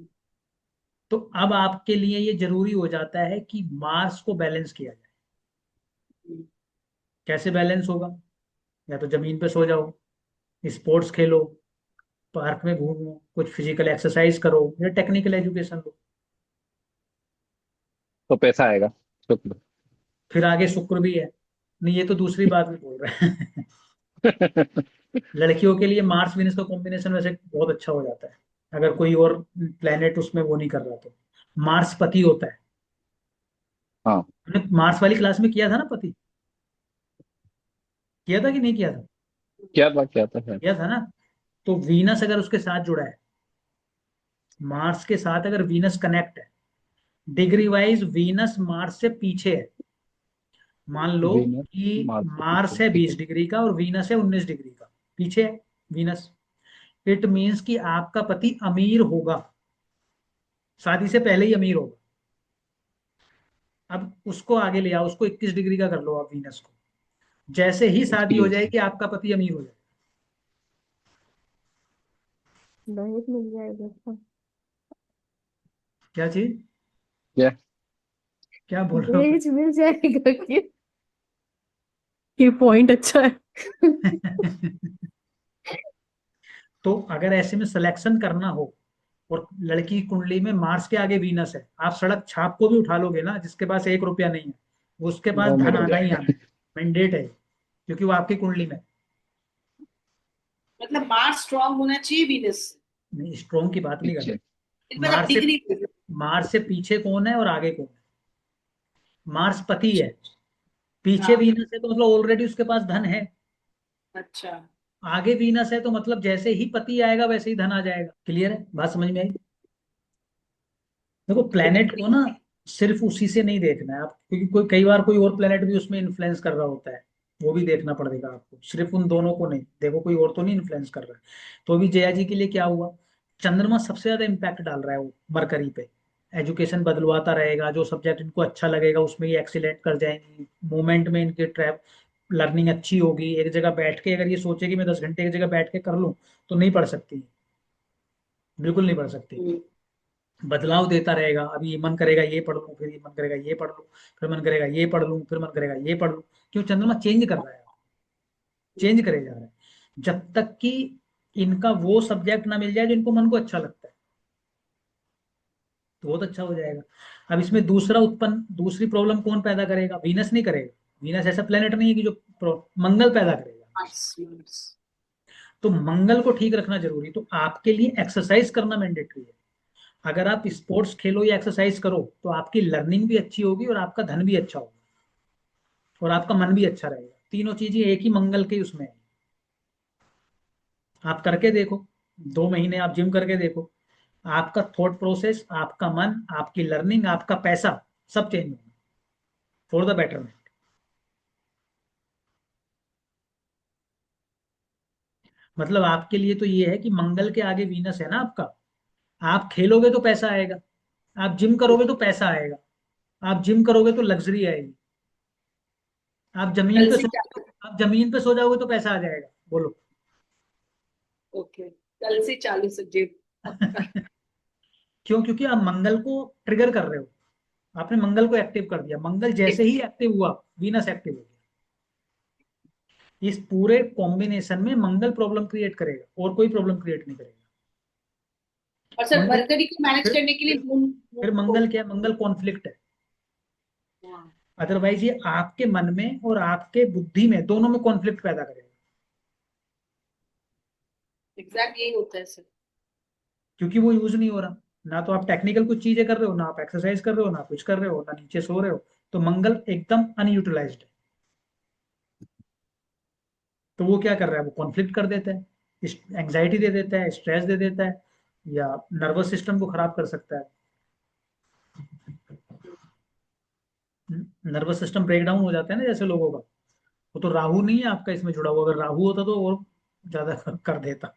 तो अब आपके लिए ये जरूरी हो जाता है कि मार्स को बैलेंस किया जाए। कैसे बैलेंस होगा? या तो जमीन पे सो जाओ, स्पोर्ट्स खेलो, पार्क में घूमो, कुछ फिजिकल एक्सरसाइज करो, या टेक्निकल एजुकेशन लो। तो पैसा आएगा। शुक्र। फिर आगे शुक्र भी है। नहीं, ये तो दूसरी बात भी बोल रहे हैं। लड़कियों के लिए मार्स वीनस का कॉम्बिनेशन वैसे बहुत अच्छा हो जाता है, अगर कोई और प्लेनेट उसमें वो नहीं कर रहा तो। मार्स पति होता है। हाँ, हमने मार्स वाली क्लास में किया था ना, पति, किया था कि नहीं किया था? क्या था है। किया था ना। तो वीनस अगर उसके साथ जुड़ा है, मार्स के साथ अगर वीनस कनेक्ट है, डिग्री वाइज वीनस मार्स से पीछे है। मान लो वीनस कि मार्स के मार्स पीछे, है ठीक है। 20 डिग्री का और वीनस है 19 डिग्री का, पीछे है वीनस। इट मीन्स कि आपका पति अमीर होगा, शादी से पहले ही अमीर होगा। अब उसको आगे ले आओ, उसको 21 डिग्री का कर लो आप वीनस को, जैसे ही शादी हो ठीक है। जाएगी आपका पति अमीर हो जाएगा। दहेज मिल जाएगा इसका। क्या चीज? क्या? क्या बोल रहे दहेज मिल जाएगा क्या? ये पॉइंट अच्छा है। हो? तो अगर ऐसे में सिलेक्शन करना हो और लड़की की कुंडली में मार्स के आगे वीनस है, आप सड़क छाप को भी उठा लोगे ना, जिसके पास 1 रुपया नहीं है, उसके पास वो धन मेरा हो आना ही जाएगा। आना, मैंडेट है, क्योंकि वो आपकी कुंडली में है। मतलब मार्स स्ट्रांग होना चाहिए वीनस से। नहीं, स्ट्रोंग की बात नहीं कर पीछे। रहा। मतलब डिग्री। मार्स से पीछे कौन है और आगे कौन है? मार्स पति है, पीछे हाँ। वीनस है तो मतलब ऑलरेडी उसके पास धन है। अच्छा। आगे वीनस है तो मतलब जैसे ही पति आएगा वैसे ही धन आ जाएगा। क्लियर है? बात समझ में आई? देखो, तो प्लेनेट डिग्री। को ना सिर्फ उसी से नहीं देखना है आप, क्योंकि कोई कई बार कोई और प्लेनेट भी उसमें इन्फ्लुएंस कर रहा होता है, वो भी देखना पड़ेगा आपको, सिर्फ उन दोनों को नहीं। देखो, कोई और तो नहीं इन्फ्लुएंस कर रहा है। तो अभी जया जी के लिए क्या हुआ? चंद्रमा सबसे ज्यादा इम्पैक्ट डाल रहा है वो मरकरी पे। एजुकेशन बदलवाता रहेगा, जो सब्जेक्ट इनको अच्छा लगेगा उसमें ये एक्सीलेंट कर जाएंगी, मूवमेंट में इनके ट्रैप लर्निंग अच्छी होगी। एक जगह बैठ के अगर ये सोचे कि मैं 10 घंटे एक जगह बैठ के कर लूँ तो नहीं पढ़ सकती, बिल्कुल नहीं पढ़ सकती। बदलाव देता रहेगा, अभी ये मन करेगा ये पढ़ लूँ, फिर ये मन करेगा ये पढ़ लूँ, फिर मन करेगा ये पढ़ लूँ, फिर मन करेगा ये पढ़ लूँ। क्यों? चंद्रमा चेंज कर रहा है, चेंज करे जा रहा है, जब तक कि इनका वो सब्जेक्ट ना मिल जाए जो इनको मन को अच्छा लगता है तो बहुत अच्छा हो जाएगा। अब इसमें दूसरी प्रॉब्लम कौन पैदा करेगा? वीनस नहीं करेगा। वीनस ऐसा प्लेनेट नहीं है कि जो मंगल पैदा करेगा। तो मंगल को ठीक रखना जरूरी, तो आपके लिए एक्सरसाइज करना मैंडेटरी है। अगर आप स्पोर्ट्स खेलो या एक्सरसाइज करो तो आपकी लर्निंग भी अच्छी होगी और आपका धन भी अच्छा होगा और आपका मन भी अच्छा रहेगा। तीनों चीजें एक ही मंगल के उसमें है। आप करके देखो, 2 महीने आप जिम करके देखो, आपका थॉट प्रोसेस, आपका मन, आपकी लर्निंग, आपका पैसा, सब चेंज होगा फॉर द बेटरमेंट। मतलब आपके लिए तो ये है कि मंगल के आगे वीनस है ना आपका। आप खेलोगे तो पैसा आएगा, आप जिम करोगे तो पैसा आएगा, आप जिम करोगे तो लग्जरी आएगी, आप जमीन कल पे से सो चालू। आप जमीन पे सो जाओगे तो पैसा आ जाएगा। बोलो। ओके, कल से चालू सब्जेक्ट पक्का। क्यों? क्योंकि आप मंगल को ट्रिगर कर रहे हो, आपने मंगल को एक्टिव कर दिया। मंगल जैसे ही एक्टिव हुआ वीनस एक्टिव हो गया। इस पूरे कॉम्बिनेशन में मंगल प्रॉब्लम क्रिएट करेगा और कोई प्रॉब्लम क्रिएट नहीं करेगा। और सर मंगल मरकरी को मैनेज फिर करने के लिए फिर, मून फिर मून को। मंगल क्या है? मंगल कॉन्फ्लिक्ट है। हाँ, अदरवाइज ये आपके मन में और आपके बुद्धि में दोनों में कॉन्फ्लिक्ट पैदा करेगा। एग्जैक्ट यही होता है सर। क्योंकि वो यूज नहीं हो रहा। ना तो आप टेक्निकल कुछ चीजें कर रहे हो, ना आप एक्सरसाइज कर रहे हो, ना कुछ कर रहे हो, ना नीचे सो रहे हो। तो मंगल एकदम अनयूटिलाइज्ड है। तो वो क्या कर रहा है? वो कॉन्फ्लिक्ट कर देता है, एंग्जाइटी दे देता है, स्ट्रेस दे देता है, या नर्वस सिस्टम को खराब कर सकता है। नर्वस सिस्टम ब्रेक डाउन हो जाता है ना जैसे लोगों का। वो तो राहु नहीं है आपका इसमें जुड़ा हुआ, अगर राहु होता तो और ज्यादा कर देता।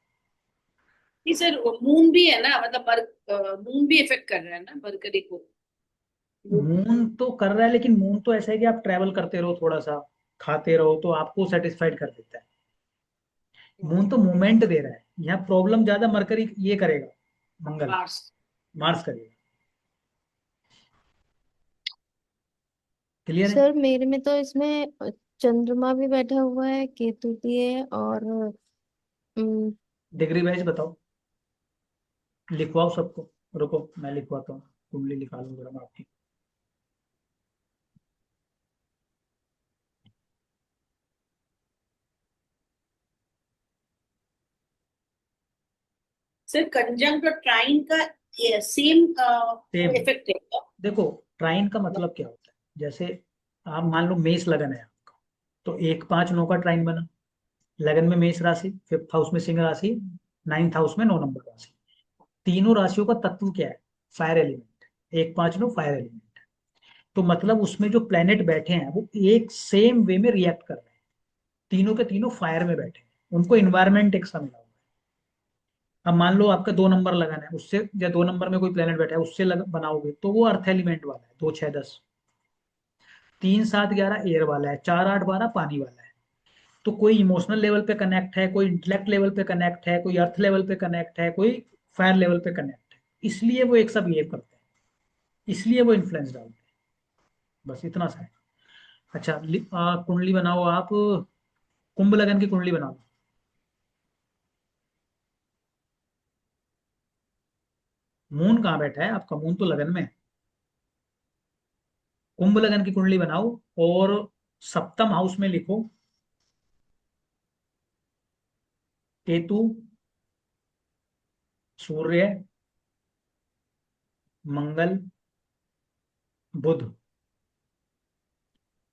नहीं सर, मून भी है ना, मतलब मून भी इफेक्ट कर रहा है ना मरकरी को। मून तो कर रहा है, लेकिन मून तो ऐसा है कि आप ट्रैवल करते रहो, थोड़ा सा खाते रहो तो आपको सेटिस्फाइड कर देता है। मून तो मूवमेंट दे रहा है। यहाँ प्रॉब्लम ज्यादा मरकरी ये करेगा, मंगल, मार्स। मार्स करेगा। क्लियर है? सर मेरे में तो इसमें चंद्रमा भी बैठा हुआ है, केतु भी है, और अम, डिग्री वाइज बताओ, लिखवाओ सबको। रुको मैं लिखवाता हूँ, कुंडली निकालूं जरा मैं आपकी। सर कंजंक्ट और ट्राइन का सेम सेम। इफेक्ट है क्या? देखो, ट्राइन का मतलब क्या होता है? जैसे आप मान लो मेष लगन है आपका, तो 1 5 9 का ट्राइन बना। लगन में मेष राशि, 5th हाउस में सिंह राशि, 9th हाउस में 9 नंबर राशि। तीनों राशियों का तत्व क्या है? Fire element. 1 5 9 fire element. तो मतलब उसमें जो प्लेनेट बैठे हैं वो एक सेम वे में रिएक्ट कर रहे हैं। तीनों के तीनों फायर में बैठे हैं, उनको इन्वायरमेंट एक सा मिला हुआ है। अब मान लो आपका 2 नंबर लगन है, उससे या 2 नंबर में कोई प्लेनेट बैठा है उससे बनाओगे तो वो अर्थ एलिमेंट वाला है, 2 6 10। 3 7 11 एयर वाला है, 4 8 12 पानी वाला है। तो कोई इमोशनल लेवल पे कनेक्ट है, कोई इंटेलेक्ट लेवल पे कनेक्ट है, कोई अर्थ लेवल पे कनेक्ट है, कोई फायर लेवल पे कनेक्ट है। इसलिए वो एक सा बिहेव करते हैं, इसलिए वो इन्फ्लुएंस डालते हैं। बस इतना सा है। अच्छा, कुंडली बनाओ आप, कुंभ लगन की कुंडली बनाओ। मून कहाँ बैठा है आपका? मून तो लगन में है। कुंभ लगन की कुंडली बनाओ और 7th हाउस में लिखो केतु, सूर्य, मंगल, बुध।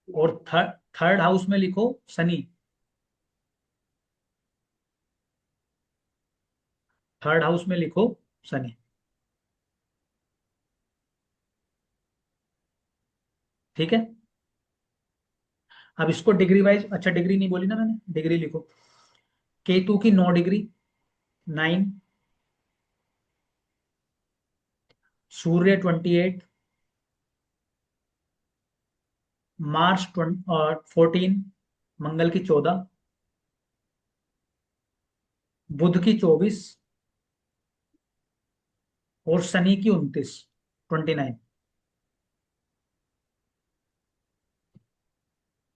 और थर्ड हाउस में लिखो शनि। 3rd हाउस में लिखो शनि। ठीक है? अब इसको डिग्री वाइज, अच्छा डिग्री नहीं बोली ना मैंने, डिग्री लिखो। केतु की 9 डिग्री, 9। सूर्य 28, मार्स 14, मंगल की 14, बुध की 24 और शनि की 29।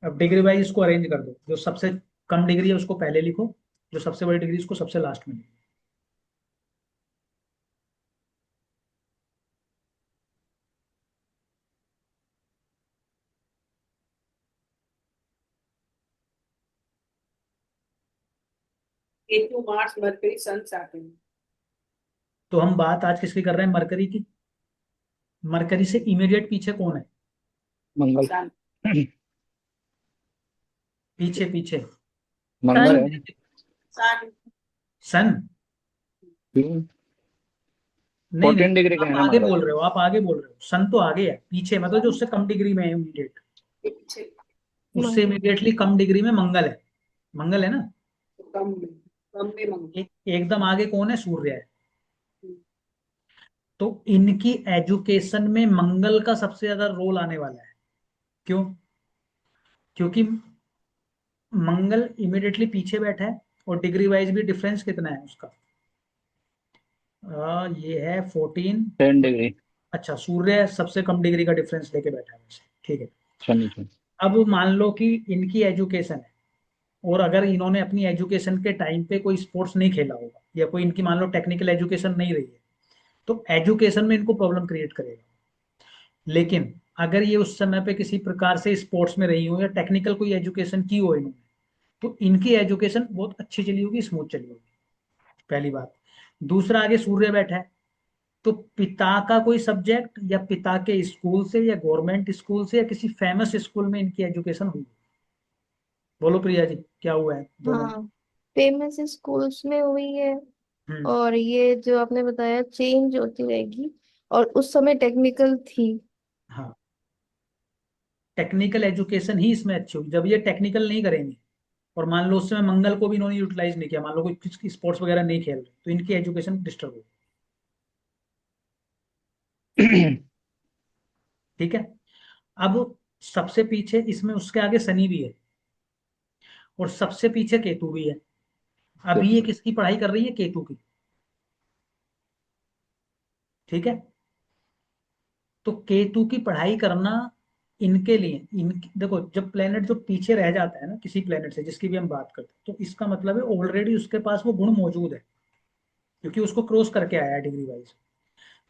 अब डिग्री वाइज इसको अरेंज कर दो, जो सबसे कम डिग्री है उसको पहले लिखो, जो सबसे बड़ी डिग्री उसको सबसे लास्ट में लिखो। केतु, मार्स, मरकरी, सन, सैटर्न। तो हम बात आज किसकी कर रहे हैं? मरकरी की। मरकरी से इमीडिएट पीछे कौन है? मंगल। सन। पीछे पीछे मंगल सन। है। सन। सन। क्यों? नहीं नहीं, 14 डिग्री का है आप ना आगे मंगल। बोल रहे हो, आप आगे बोल रहे हो। सन तो आगे है, पीछे मतलब जो उससे कम डिग्री में है इमीडिएट, के पीछे उससे मंगल। इमीडिएटली कम डिग्री में मंगल है। मंगल है ना। कम में मंगल। एकदम आगे कौन है? सूर्य है। तो इनकी एजुकेशन में मंगल का सबसे ज्यादा रोल आने वाला है। क्यों? क्योंकि मंगल इमीडिएटली पीछे बैठा है और डिग्री वाइज भी डिफरेंस कितना है उसका? ये है 14। 10 डिग्री। अच्छा, सूर्य सबसे कम डिग्री का डिफरेंस लेके बैठा है वैसे, ठीक है। शनि शनि। अब मान लो कि इनकी एजुकेशन है, और अगर इन्होंने अपनी एजुकेशन के टाइम पे कोई स्पोर्ट्स नहीं खेला होगा, या कोई इनकी मान लो टेक्निकल एजुकेशन नहीं रही है, तो एजुकेशन में इनको प्रॉब्लम क्रिएट करेगा। लेकिन अगर ये उस समय पे किसी प्रकार से स्पोर्ट्स में रही हो या टेक्निकल कोई एजुकेशन की हो इन्होंने, तो इनकी एजुकेशन बहुत अच्छी चली होगी, स्मूथ चली होगी। पहली बात। दूसरा, आगे सूर्य बैठा है, तो पिता का कोई सब्जेक्ट या पिता के स्कूल से या गवर्नमेंट स्कूल से या किसी फेमस स्कूल में इनकी एजुकेशन हुई। बोलो प्रिया जी, क्या हुआ है दोनों में? हाँ, फेमस स्कूल्स में हुई है। हम्म। और ये जो आपने बताया चेंज होती रहेगी, और उस समय टेक्निकल थी। हाँ, टेक्निकल एजुकेशन ही इसमें अच्छी होगी। जब ये टेक्निकल नहीं करेंगे, और मान लो उस समय मंगल को भी इन्होंने यूटिलाइज नहीं किया, मान लो कोई स्पोर्ट्स वगैरह नहीं खेल रहे, तो इनकी एजुकेशन डिस्टर्ब होगी। ठीक है। अब सबसे पीछे इसमें उसके आगे शनि भी है, और सबसे पीछे केतु भी है। अभी ये किसकी पढ़ाई कर रही है? केतु की। ठीक है। तो केतु की पढ़ाई करना इनके लिए, इन देखो, जब प्लेनेट जो पीछे रह जाता है ना किसी प्लेनेट से, जिसकी भी हम बात करते हैं, तो इसका मतलब है ऑलरेडी उसके पास वो गुण मौजूद है, क्योंकि उसको क्रॉस करके आया है डिग्री वाइज।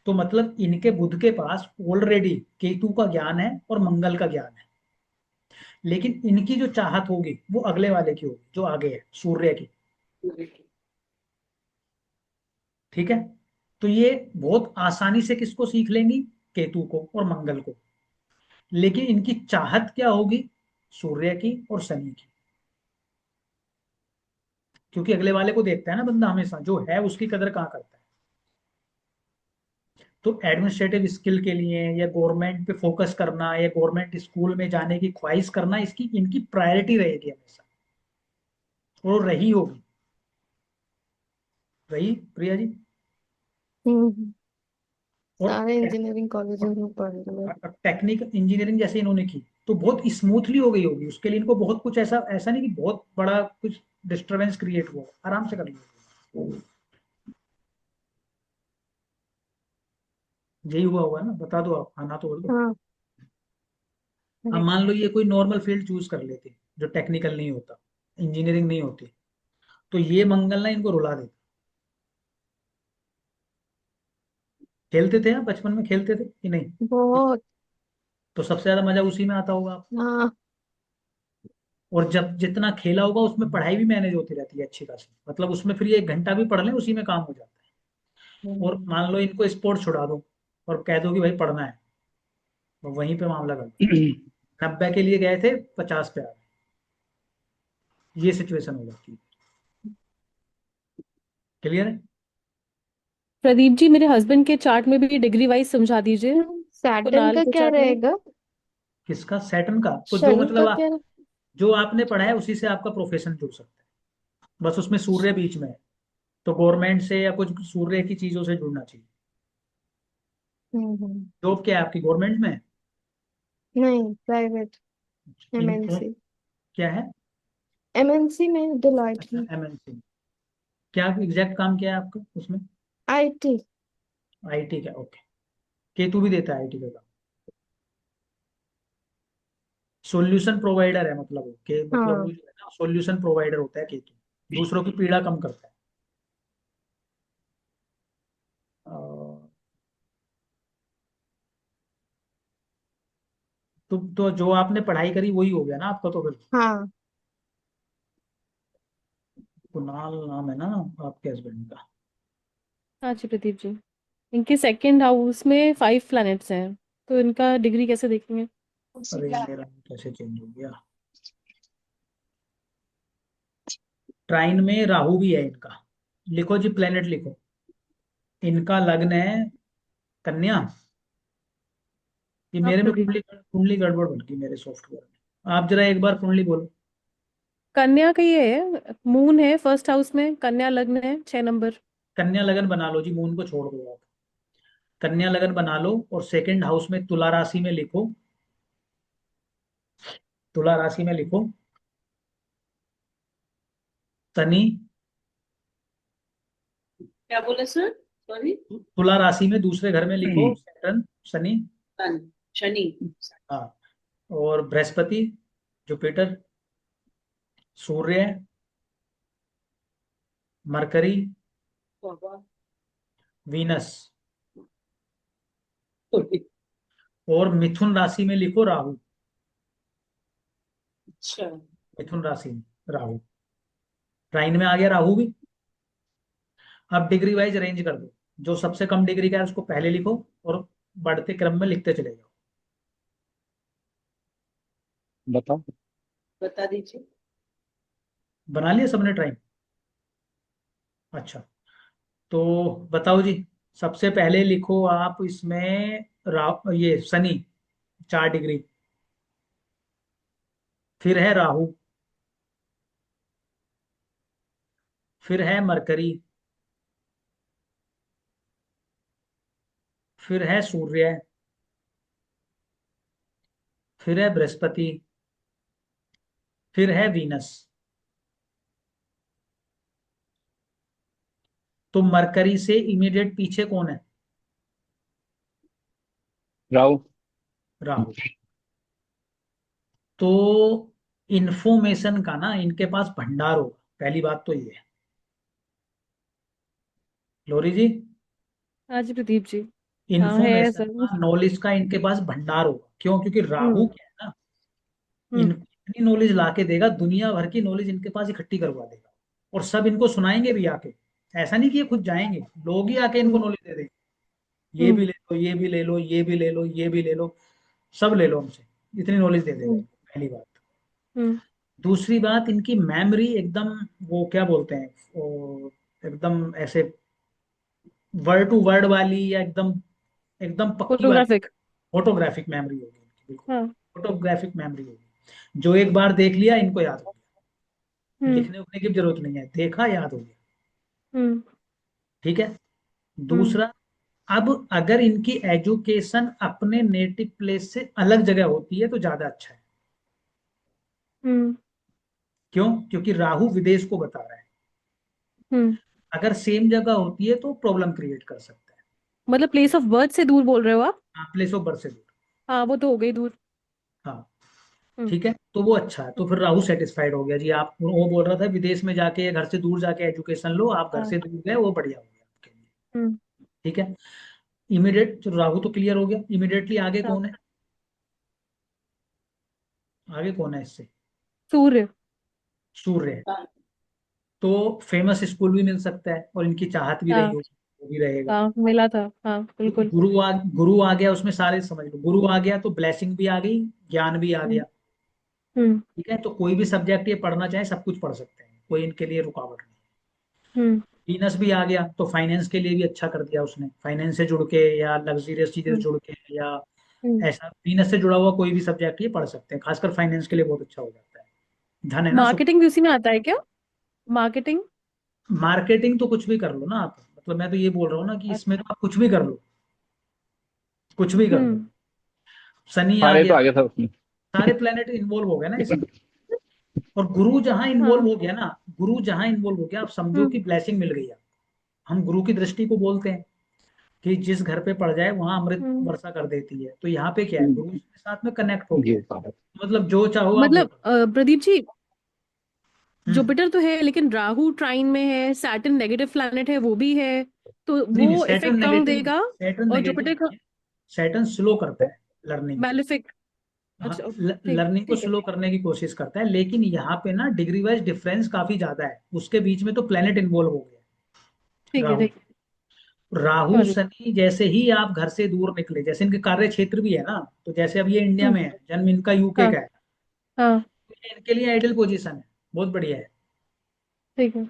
तो मतलब इनके बुध के पास ऑलरेडी केतु का ज्ञान है और मंगल का ज्ञान है। लेकिन इनकी जो चाहत होगी वो अगले वाले की होगी, जो आगे है, सूर्य की। ठीक है। तो ये बहुत आसानी से किसको सीख लेंगी? केतु को और मंगल को। लेकिन इनकी चाहत क्या होगी? सूर्य की और शनि की। क्योंकि अगले वाले को देखता है ना बंदा, हमेशा जो है उसकी कदर कहाँ करता है। तो एडमिनिस्ट्रेटिव स्किल के लिए या गवर्नमेंट पे फोकस करना या गवर्नमेंट स्कूल में जाने की ख्वाहिश करना, इसकी इनकी प्रायोरिटी रहेगी हमेशा, और रही होगी। रही प्रिया जी। हम्म। और सारे इंजीनियरिंग कॉलेजेस में पढ़ रहे हैं। टेक्निकल इंजीनियरिंग जैसे इन्होंने की, तो बहुत स्मूथली हो गई होगी। उसके लिए इनको बहुत कुछ ऐसा ऐसा नहीं कि बहुत बड़ा कुछ डिस्टरबेंस क्रिएट हुआ, आराम से कर लिया। यही हुआ होगा ना, बता दो आप, आना तो बोल दो। हाँ, अब correct। मान लो ये कोई नॉर्मल फील्ड चूज कर लेते जो टेक्निकल नहीं होता, इंजीनियरिंग नहीं होती, तो ये मंगल ना इनको रुला देता। खेलते थे आप बचपन में, खेलते थे कि नहीं? बहुत। तो सबसे ज्यादा मजा उसी में आता होगा आपको। हाँ। और जब जितना खेला होगा उसमें पढ़ाई भी मैनेज होती रहती है अच्छी खासी, मतलब उसमें फिर ये 1 घंटा भी पढ़ लें उसी में काम हो जाता है। और हम्म। मान लो इनको स्पोर्ट्स छुड़ा दो और कह दो कि भाई पढ़ना है, तो वहीं पे मामला कर दो। 90 के लिए गए थे, 50 पे आ गए, ये सिचुएशन हो जाती है। क्लियर है? प्रदीप जी, मेरे हस्बैंड के चार्ट में भी डिग्री वाइज समझा दीजिए। सैटर्न कुणाल का के क्या चार्ट में। रहेगा? किसका? सैटर्न का? तो जो शनि का मतलब क्या? जो आपने पढ़ा है उसी से आपका प्रोफेशन जुड़ सकता है, बस उसमें सूर्य बीच में है, तो गवर्नमेंट से या कुछ सूर्य की चीजों से जुड़ना चाहिए। हम्म। जॉब क्या है आपकी, गवर्नमेंट में है? नहीं, प्राइवेट। इन एमएनसी। क्या है? एमएनसी में डिलॉयट अच्छा, की। एमएनसी। क्या एग्जैक्ट काम क्या है आपका उसमें? आईटी। आईटी का, ओके। केतु भी देता है आईटी का काम। सॉल्यूशन प्रोवाइडर है मतलब वो के, मतलब वो हाँ। जो है ना, सॉल्यूशन प्रोवाइडर होता है केतु। दूसरों की पीड़ा कम करता है। अ, तो जो आपने पढ़ाई करी वही हो गया ना आपका तो फिर। हाँ। कुणाल नाम है ना आपके हस्बैंड का? हाँ जी प्रदीप जी। इनके सेकंड हाउस में 5 प्लैनेट्स हैं, तो इनका डिग्री कैसे देखेंगे? अरे मेरा कैसे चेंज हो गया। ट्राइन में राहु भी है इनका। लिखो जी, प्लेनेट लिखो। इनका लग्न है कन्या। ये हाँ मेरे में प्रदीप। कुंडली कुंडली गड़बड़ बन गई मेरे सॉफ्टवेयर में। आप जरा एक बार कुंडली बोलो। कन्या का ये है, मून है फर्स्ट हाउस में, कन्या लग्न है 6 नंबर। कन्या लगन बना लो जी, मून को छोड़ दो आप। कन्या लगन बना लो और सेकंड हाउस में तुला राशि में लिखो। तुला राशि में लिखो शनि। क्या बोले सर? सॉरी। तुला राशि में दूसरे घर में लिखो सैटर्न, शनि। शनि। हाँ। और बृहस्पति, जुपिटर, सूर्य, मरकरी, बाबा। वीनस। और मिथुन राशि में लिखो राहु। अच्छा। मिथुन राशि में राहु। राइन में आ गया राहु भी। अब डिग्री वाइज अरेंज कर दो। जो सबसे कम डिग्री का है उसको पहले लिखो और बढ़ते क्रम में लिखते चले जाओ। बताओ। बता दीजिए। बना लिया सबने ट्राई? अच्छा, तो बताओ जी। सबसे पहले लिखो आप इसमें ये शनि 4 डिग्री। फिर है राहु। फिर है मरकरी। फिर है सूर्य। फिर है बृहस्पति। फिर है वीनस। तो मरकरी से इमीडिएट पीछे कौन है? राहु। राहु। तो इंफॉर्मेशन का ना इनके पास भंडार होगा, पहली बात तो ये है। लोरी जी, हाँ जी प्रदीप जी। हाँ है इंफॉर्मेशन सर। का, नॉलेज का इनके पास भंडार होगा। क्यों? क्योंकि राहु हम्म। क्या है ना, हम्म। इनको इतनी नॉलेज ला के देगा, दुनिया भर की नॉलेज इनके पास इकट्ठी करवा देगा। और सब इनको सुनाएंगे भी आके। ऐसा नहीं कि ये खुद जाएंगे, लोग ही आके इनको हम्म। नॉलेज दे देंगे। ये हम्म। भी ले लो, ये भी ले लो, ये भी ले लो, ये भी ले लो। सब ले लो हमसे। इतनी नॉलेज दे देगा हम्म। इनको, पहली बात। हम्म। दूसरी बात, इनकी मेमोरी एकदम, वो क्या बोलते हैं, वो एकदम ऐसे वर्ड टू वर्ड वाली, या एकदम एकदम पक्की वाली फोटोग्राफिक। फोटोग्राफिक मेमोरी होगी इनकी, बिल्कुल। हाँ। फोटोग्राफिक मेमोरी होगी। जो एक बार देख लिया इनको याद हो गया। हम्म। लिखने उखने की जरूरत नहीं है, देखा याद हो गया। हम्म। ठीक है। हम्म। दूसरा, अब अगर इनकी एजुकेशन अपने नेटिव प्लेस से अलग जगह होती है तो ज्यादा अच्छा है। हम्म। क्यों? क्योंकि राहु विदेश को बता रहा है। हम्म। अगर सेम जगह होती है तो प्रॉब्लम क्रिएट कर सकता है। मतलब प्लेस ऑफ बर्थ से दूर बोल रहे हो आप? हाँ, प्लेस ऑफ बर्थ से दूर। हाँ वो तो हो गई दूर। हाँ। हम्म। ठीक है, तो वो अच्छा है। तो फिर राहु सेटिस्फाइड हो गया जी। आप, वो बोल रहा था विदेश में जाके या घर से दूर जाके एजुकेशन लो, आप घर हाँ। से दूर गए, वो बढ़िया हो गया आपके लिए। हम्म। ठीक है। इमीडिएट राहु तो क्लियर हो गया। इमीडिएटली आगे हाँ। कौन है? आगे कौन है इससे? सूर्य। सूर्य है। तो फेमस स्कूल भी मिल सकता है और इनकी चाहत भी रही हाँ। होगी, वो भी रहेगा। हाँ मिला था, हाँ बिल्कुल। गुरु आ गया उसमें, सारे समझ लो। गुरु आ गया तो ब्लेसिंग भी आ गई, ज्ञान भी आ हम्म। गया। हम्म। ठीक है, तो कोई भी सब्जेक्ट ये पढ़ना चाहे सब कुछ पढ़ सकते हैं, कोई इनके लिए रुकावट नहीं। हम्म। बिजनेस भी आ गया तो फाइनेंस के लिए भी अच्छा कर दिया उसने। फाइनेंस से जुड़ के या लग्जरियस चीजें से हम्म। जुड़ के, या हम्म। ऐसा बिजनेस से जुड़ा हुआ कोई भी सब्जेक्ट ये पढ़ सकते हैं। खासकर फाइनेंस के लिए बहुत अच्छा हो जाता है। धन है ना सुख। मार्केटिंग भी उसी में आता है क्या? मार्केटिंग। मार्केटिंग तो कुछ भी कर लो ना आप, मतलब मैं तो ये बोल रहा हूँ ना कि इसमें तो अच्छा। आप कुछ भी कर लो। कुछ भी कर लो। हम्म। शनि आ सारे तो गया। आगे था उसमें। सारे प्लेनेट इन्वॉल्व हो गए ना इसमें। और गुरु जहां इन्वॉल्व हाँ हो गया ना, गुरु जहां इन्वॉल्व हो गया, आप समझो हम्म कि ब्लेसिंग मिल गई है। हम गुरु की दृष्टि को बोलते हैं कि जिस घर पे पड़ जाए वहां अमृत हम्म वर्षा कर देती है। तो यहाँ पे क्या है, हम्म, गुरु के साथ में कनेक्ट हो जी गया, साहब। मतलब जो चाहो आप वो मतलब करो। प्रदीप जी, हम्म। जुपिटर तो है लेकिन राहु ट्राइन में है, सैटर्न नेगेटिव प्लैनेट है वो भी है, तो नहीं नहीं, वो इफेक्ट कम देगा। सैटर्न और नेगेटिव जुपिटर का नहीं है। सैटर्न स्लो करता है लर्निंग को। मैलेफिक। हाँ, अच्छा ठीक लर्निंग को ठीक है स्लो करने की कोशिश करता है, लेकिन यहाँ पे ना डिग्री वाइज डिफरेंस काफी ज्यादा है, उसके बीच में तो प्लेनेट इन्वॉल्व हो गया, ठीक है राहु। ठीक है, राहु समझ गई। शनि जैसे ही आप घर से दूर निकले, जैसे इनके कार्य क्षेत्र भी है ना, तो जैसे अब ये इंडिया हम्म, में है, जन्म इनका यूके हाँ का है, हाँ तो ये इनके लिए आइडियल पोजीशन है, बहुत बढ़िया है। ठीक है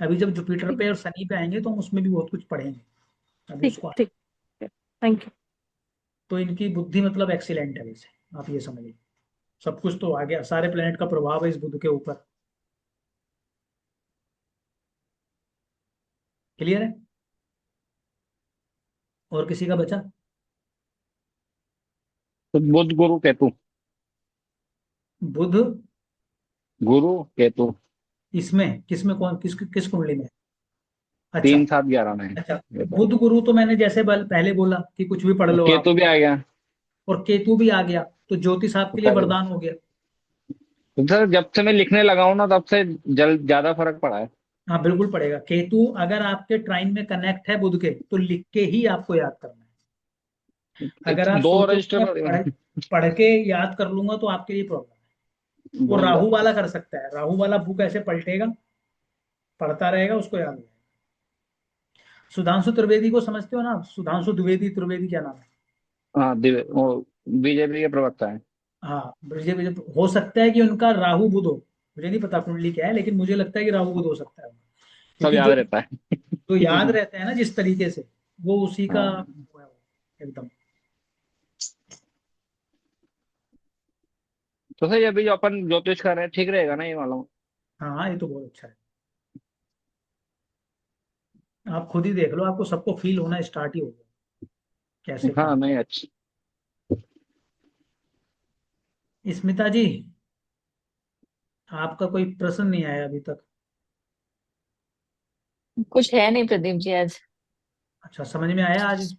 अभी जब जुपिटर ठीक पे और शनि पे आएंगे तो हम उसमें भी बहुत कुछ पढ़ेंगे, अभी ठीक उसको। ठीक है, थैंक यू। तो इनकी बुद्धि मतलब एक्सीलेंट है वैसे, आप ये समझिए। सब कुछ तो आ गया, सारे प्लेनेट का प्रभाव है इस बुध के ऊपर। क्लियर है? और किसी का बचा? तो बुध गुरु केतु। बुध गुरु केतु इसमें किसमें, कौन किस कुंडली में? अच्छा। 3 7 11 में है अच्छा, ये तो। बुध गुरु तो मैंने जैसे पहले बोला कि कुछ भी पढ़ और लो आप। केतु भी आ गया। और केतु भी आ गया, तो ज्योतिष आपके लिए पहले वरदान हो गया। तो सर जब से मैं लिखने लगा हूं ना तब से जल ज्यादा फर्क पड़ा है। हाँ बिल्कुल पड़ेगा। केतु अगर आपके ट्राइन में कनेक्ट है बुध के, तो लिख के ही आपको याद करना है। अगर आप दो सोचो कि रजिस्टर मैं पढ़ के याद कर लूंगा, तो आपके लिए प्रॉब्लम है। वो बहुत राहु ज्यादा। वाला कर सकता है, राहु वाला बुक ऐसे पलटेगा, पढ़ता रहेगा, उसको याद हो जाएगा। सुधांशु त्रिवेदी को समझते हो ना आप? सुधांशु द्विवेदी, त्रिवेदी क्या नाम है? हाँ दिव्य वो बीजेपी के प्रवक्ता है। हाँ, ब्रजे ब्रजे। हो सकता है कि उनका राहु बुध हो, मुझे नहीं पता कुंडली क्या है, लेकिन मुझे लगता है कि राहु बुध हो सकता है। सब क्योंकि याद जो रहता है। जो याद रहता है ना जिस तरीके से, वो उसी का हाँ वो है वो, एकदम। तो सर अभी जो अपन ज्योतिष कर रहे हैं ठीक रहेगा ना ये मालूम। हाँ, ये तो बहुत अच्छा है। आप खुद ही देख लो, आपको सबको फील होना स्टार्ट ही हो गया कैसे क्या। हाँ नहीं अच्छा। स्मिता जी, आपका कोई प्रश्न नहीं आया अभी तक? कुछ है नहीं प्रदीप जी आज। अच्छा, समझ में आया आज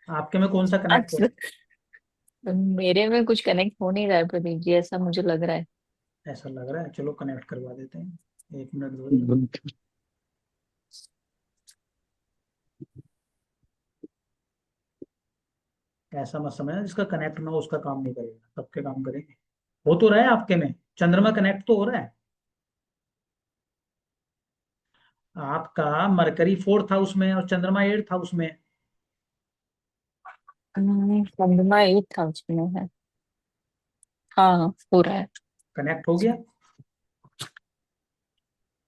आपके में कौन सा कनेक्ट हो? आज मेरे में कुछ कनेक्ट हो नहीं रहा है प्रदीप जी, ऐसा मुझे लग रहा है। ऐसा लग रहा है, चलो कनेक्ट करवा देते हैं, 1 मिनट दो जरा। ऐसा मत समझना जिसका कनेक्ट ना हो उसका काम नहीं करेगा, सबके काम करेंगे। हो तो रहा है आपके में, चंद्रमा कनेक्ट तो हो रहा है। आपका मरकरी 4th हाउस में है और चंद्रमा 8th हाउस में है। चंद्रमा 8th हाउस में है। हाँ हो रहा है। कनेक्ट हो गया,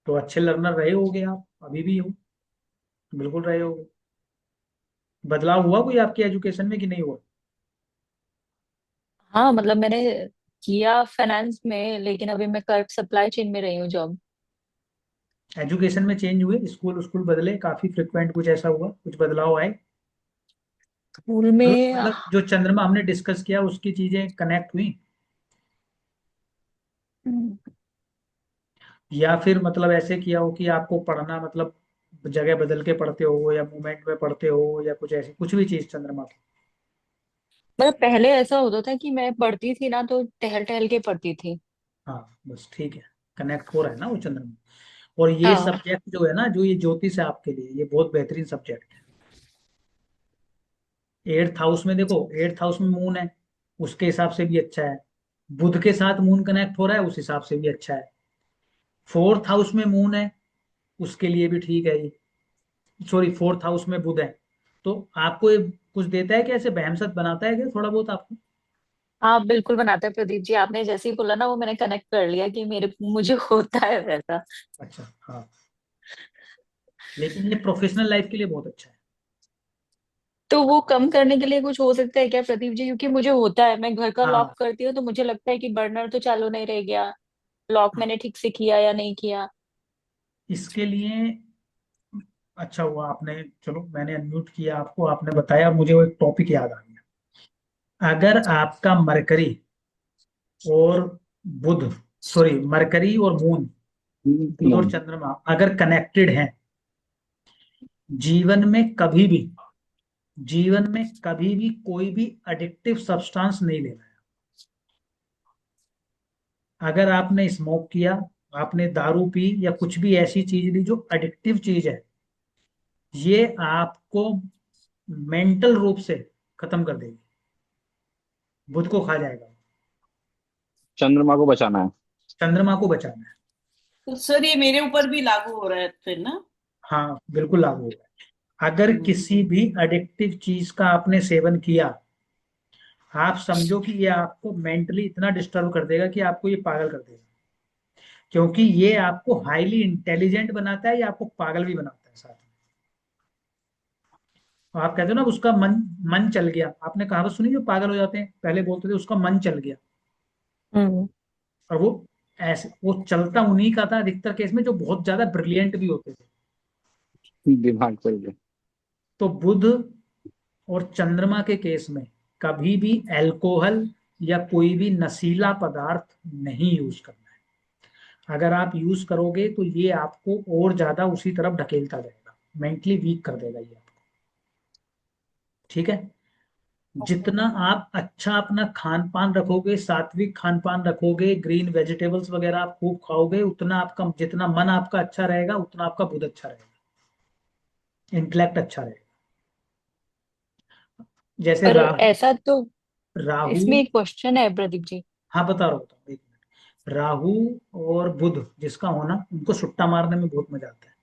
तो अच्छे लर्नर रहे होगे आप, अभी भी हो, बिल्कुल रहे होगे। बदलाव हुआ कोई आपकी एजुकेशन में कि नहीं हुआ? हाँ मतलब मैंने किया फाइनेंस में, लेकिन अभी मैं कर सप्लाई चेन में रही हूँ जॉब। एजुकेशन में चेंज हुए, स्कूल स्कूल बदले काफी फ्रिक्वेंट, कुछ ऐसा हुआ, कुछ बदलाव आए? स्कूल में मतलब जो चंद्रमा हमने डिस्कस किया उसकी चीजें कनेक्ट हुई, हम्म, या फिर मतलब ऐसे किया हो कि आपको पढ़ना मतलब जगह बदल के पढ़ते हो, या मूवमेंट में पढ़ते हो, या कुछ ऐसी कुछ भी चीज चंद्रमा की? मतलब पहले ऐसा होता था कि मैं पढ़ती थी ना तो टहल टहल के पढ़ती थी। हाँ बस ठीक है, कनेक्ट हो रहा है ना वो चंद्रमा। और ये हाँ सब्जेक्ट जो है ना, जो ये ज्योतिष है आपके लिए, ये बहुत बेहतरीन सब्जेक्ट है। 8th हाउस में देखो, 8th हाउस में मून है, उसके हिसाब से भी अच्छा है। बुध के साथ मून कनेक्ट हो रहा है, उस हिसाब से भी अच्छा है। 4th हाउस में मून है, उसके लिए भी ठीक है ये। सॉरी, 4th हाउस में बुध है, तो आपको ये कुछ देता है कि ऐसे बहमसत बनाता है क्या थोड़ा बहुत आपको? हाँ बिल्कुल बनाते हैं प्रदीप जी, आपने जैसे ही बोला ना वो मैंने कनेक्ट कर लिया कि मेरे मुझे होता है वैसा। अच्छा हाँ, लेकिन ये प्रोफेशनल लाइफ के लिए बहुत अच्छा है। तो वो कम करने के लिए कुछ हो सकता है क्या प्रदीप जी, क्योंकि मुझे होता है, मैं घर का लॉक हाँ करती हूँ तो मुझे लगता है कि बर्नर तो चालू नहीं रह गया, लॉक हाँ, मैंने ठीक से किया या नहीं किया। इसके लिए अच्छा हुआ आपने, चलो मैंने अनम्यूट किया आपको, आपने बताया, मुझे वो एक टॉपिक याद आ गया। अगर आपका मरकरी और बुध सॉरी, मरकरी और मून, बुध और चंद्रमा अगर कनेक्टेड हैं, जीवन में कभी भी, जीवन में कभी भी कोई भी एडिक्टिव सब्सटेंस नहीं लेना है। अगर आपने स्मोक किया, आपने दारू पी या कुछ भी ऐसी चीज ली जो एडिक्टिव चीज है, ये आपको मेंटल रूप से खत्म कर देगी, बुध को खा जाएगा। चंद्रमा को बचाना है। चंद्रमा को बचाना है। तो सर ये मेरे ऊपर भी लागू हो रहा है फिर ना? हाँ बिल्कुल लागू होगा। अगर किसी भी एडिक्टिव चीज का आपने सेवन किया, आप समझो कि ये आपको मेंटली इतना डिस्टर्ब कर देगा कि आपको ये पागल कर देगा, क्योंकि ये आपको हाईली इंटेलिजेंट बनाता है, ये आपको पागल भी बनाता है साथ में। तो आप कहते हो ना उसका मन मन चल गया, आपने कहावत सुनी जो पागल हो जाते हैं, पहले बोलते थे उसका मन चल गया। हम्म। और वो ऐसे वो चलता उन्हीं का था अधिकतर केस में जो बहुत ज्यादा ब्रिलियंट भी होते थे। दिमाग चल गया। तो बुध और चंद्रमा के केस में कभी भी अल्कोहल या कोई भी नशीला पदार्थ नहीं यूज करना है। अगर आप यूज करोगे तो ये आपको और ज्यादा उसी तरफ ढकेलता जाएगा, मेंटली वीक कर देगा ये आपको। ठीक है। जितना आप अच्छा अपना खान पान रखोगे, सात्विक खान पान रखोगे, ग्रीन वेजिटेबल्स वगैरह आप खूब खाओगे, उतना आपका, जितना मन आपका अच्छा रहेगा उतना आपका बुध अच्छा रहेगा, इंटेलेक्ट अच्छा रहेगा। जैसे पर राहु, ऐसा तो राहु, इसमें एक क्वेश्चन है प्रदीप जी। हाँ बता रहा हूँ, एक मिनट। राहु और बुध जिसका होना, उनको सुट्टा मारने में बहुत मजा आता है।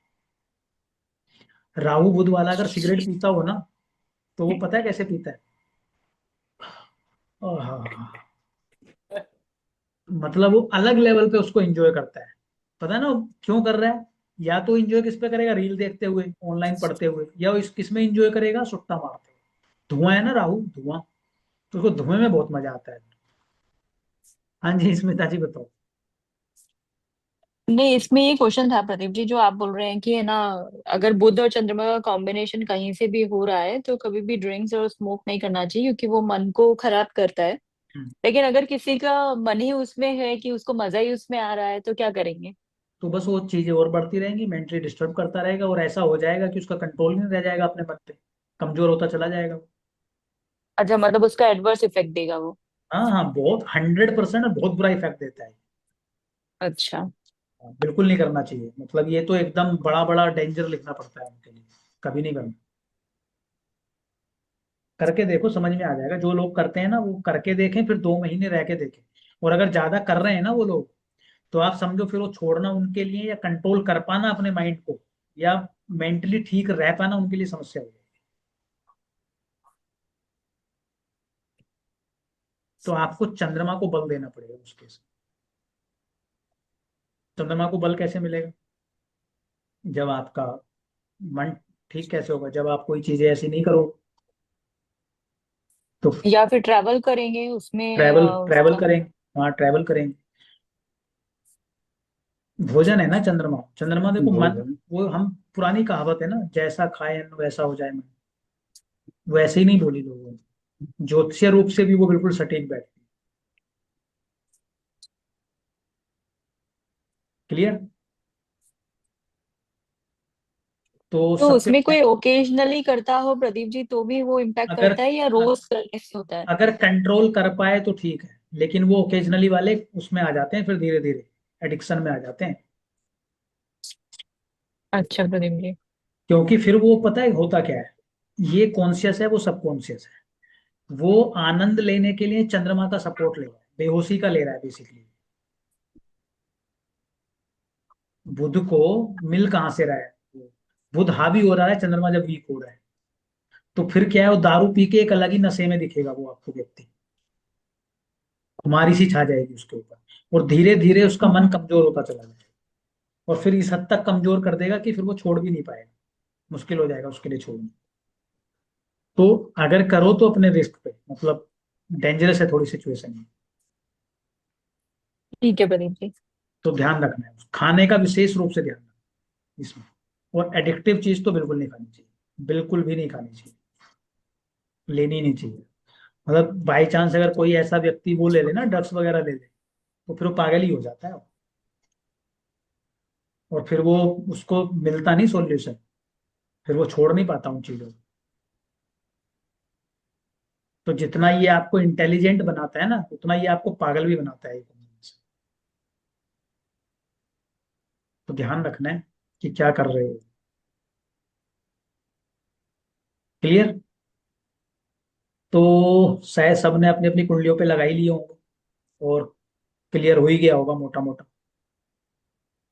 राहु बुध वाला अगर सिगरेट पीता हो ना, तो वो पता है कैसे पीता है? हाँ, मतलब वो अलग लेवल पे उसको एंजॉय करता है। पता है ना वो क्यों कर रहा है? या तो एंजॉय किस पे करेगा, रील देखते हुए, ऑनलाइन पढ़ते हुए, या वो इस किस में एंजॉय करेगा, सुट्टा मारते हुए। धुआं है ना राहु, धुआं, तो उसको धुएं में बहुत मजा आता है। हाँ जी स्मिता जी बताओ। नहीं, इसमें ये क्वेश्चन था प्रदीप जी, जो आप बोल रहे हैं कि है ना, अगर बुध और चंद्रमा का कॉम्बिनेशन कहीं से भी हो रहा है तो कभी भी ड्रिंक्स और स्मोक नहीं करना चाहिए, क्योंकि वो मन को खराब करता है। हम्म, लेकिन अगर किसी का मन ही उसमें है कि उसको मजा ही उसमें आ रहा है, तो क्या करेंगे? तो बस वो चीजें और बढ़ती रहेंगी, मेंटली डिस्टर्ब करता रहेगा, और ऐसा हो जाएगा कि उसका कंट्रोल नहीं रह जाएगा अपने मन पे, कमजोर होता चला जाएगा वो। अच्छा, मतलब उसका एडवर्स इफेक्ट देगा वो। हाँ हाँ, बहुत 100% बहुत बुरा इफेक्ट देता है। अच्छा। हाँ, बिल्कुल नहीं करना चाहिए, मतलब ये तो एकदम बड़ा बड़ा डेंजर लिखना पड़ता है उनके लिए, कभी नहीं करना। करके देखो, समझ में आ जाएगा। जो लोग करते हैं ना वो करके देखें, फिर 2 महीने रह के देखें। और अगर ज्यादा कर रहे हैं ना वो लोग, तो आप समझो फिर वो छोड़ना उनके लिए, या कंट्रोल कर पाना अपने माइंड को, या मेंटली ठीक रह पाना उनके लिए समस्या हो जाएगी। तो आपको चंद्रमा को बल देना पड़ेगा उस केस में। चंद्रमा को बल कैसे मिलेगा? जब आपका मन ठीक कैसे होगा, जब आप कोई चीजें ऐसी नहीं करो, तो या फिर ट्रैवल करेंगे उसमें ट्रैवल ट्रैवल उसका। करेंगे। हाँ ट्रैवल करेंगे। भोजन है ना चंद्रमा, चंद्रमा देखो मन, भोजन। वो हम पुरानी कहावत है ना, जैसा खाए अन्न वैसा हो जाए मन, वैसे ही नहीं बोली लोगों ने, ज्योतिषीय रूप से भी वो बिल्कुल सटीक बैठती है। क्लियर? तो तो सबसे उसमें कोई ओकेजनली करता हो प्रदीप जी तो भी वो इम्पैक्ट अगर करता है, या रोज करने से होता है? अगर कंट्रोल कर पाए तो ठीक है, लेकिन वो ओकेजनली वाले उसमें आ जाते हैं, फिर धीरे धीरे एडिक्शन में आ जाते हैं। अच्छा प्रदीप जी। क्योंकि फिर वो पता है होता क्या है, ये कॉन्शियस है, वो सबकॉन्शियस है। वो आनंद लेने के लिए चंद्रमा का सपोर्ट ले रहा है, बेहोशी का ले रहा है बेसिकली। बुध को मिल कहाँ से रहा है? बुध हावी हो रहा है चंद्रमा जब वीक हो रहा है, तो फिर क्या है, वो दारू पी के एक अलग ही नशे में दिखेगा वो आपको व्यक्ति, खुमारी सी छा जाएगी उसके ऊपर, और धीरे धीरे उसका मन हम्म। कमजोर होता चला जाएगा। और फिर इस हद तक कमजोर कर देगा कि फिर वो छोड़ भी नहीं पाएगा, मुश्किल हो जाएगा उसके लिए छोड़ना। तो अगर करो तो अपने रिस्क पे, मतलब डेंजरस है थोड़ी सिचुएशन। ठीक है प्रदीप जी। तो ध्यान रखना है, खाने का विशेष रूप से ध्यान रखना है इसमें। और एडिक्टिव चीज तो बिल्कुल नहीं खानी चाहिए, बिल्कुल भी नहीं खानी चाहिए, लेनी नहीं चाहिए। मतलब बाई चांस अगर कोई ऐसा व्यक्ति वो ले ले ना, ड्रग्स वगैरह ले ले, तो फिर वो पागल ही हो जाता है, और फिर वो उसको मिलता नहीं सॉल्यूशन, फिर वो छोड़ नहीं पाता उन चीजों को। तो जितना ये आपको इंटेलिजेंट बनाता है ना, उतना ये आपको पागल भी बनाता है। तो ध्यान रखना है कि क्या कर रहे हो। क्लियर? तो शायद सबने अपनी अपनी कुंडलियों पे लगा ही लिए होंगे, और क्लियर हो ही गया होगा मोटा मोटा।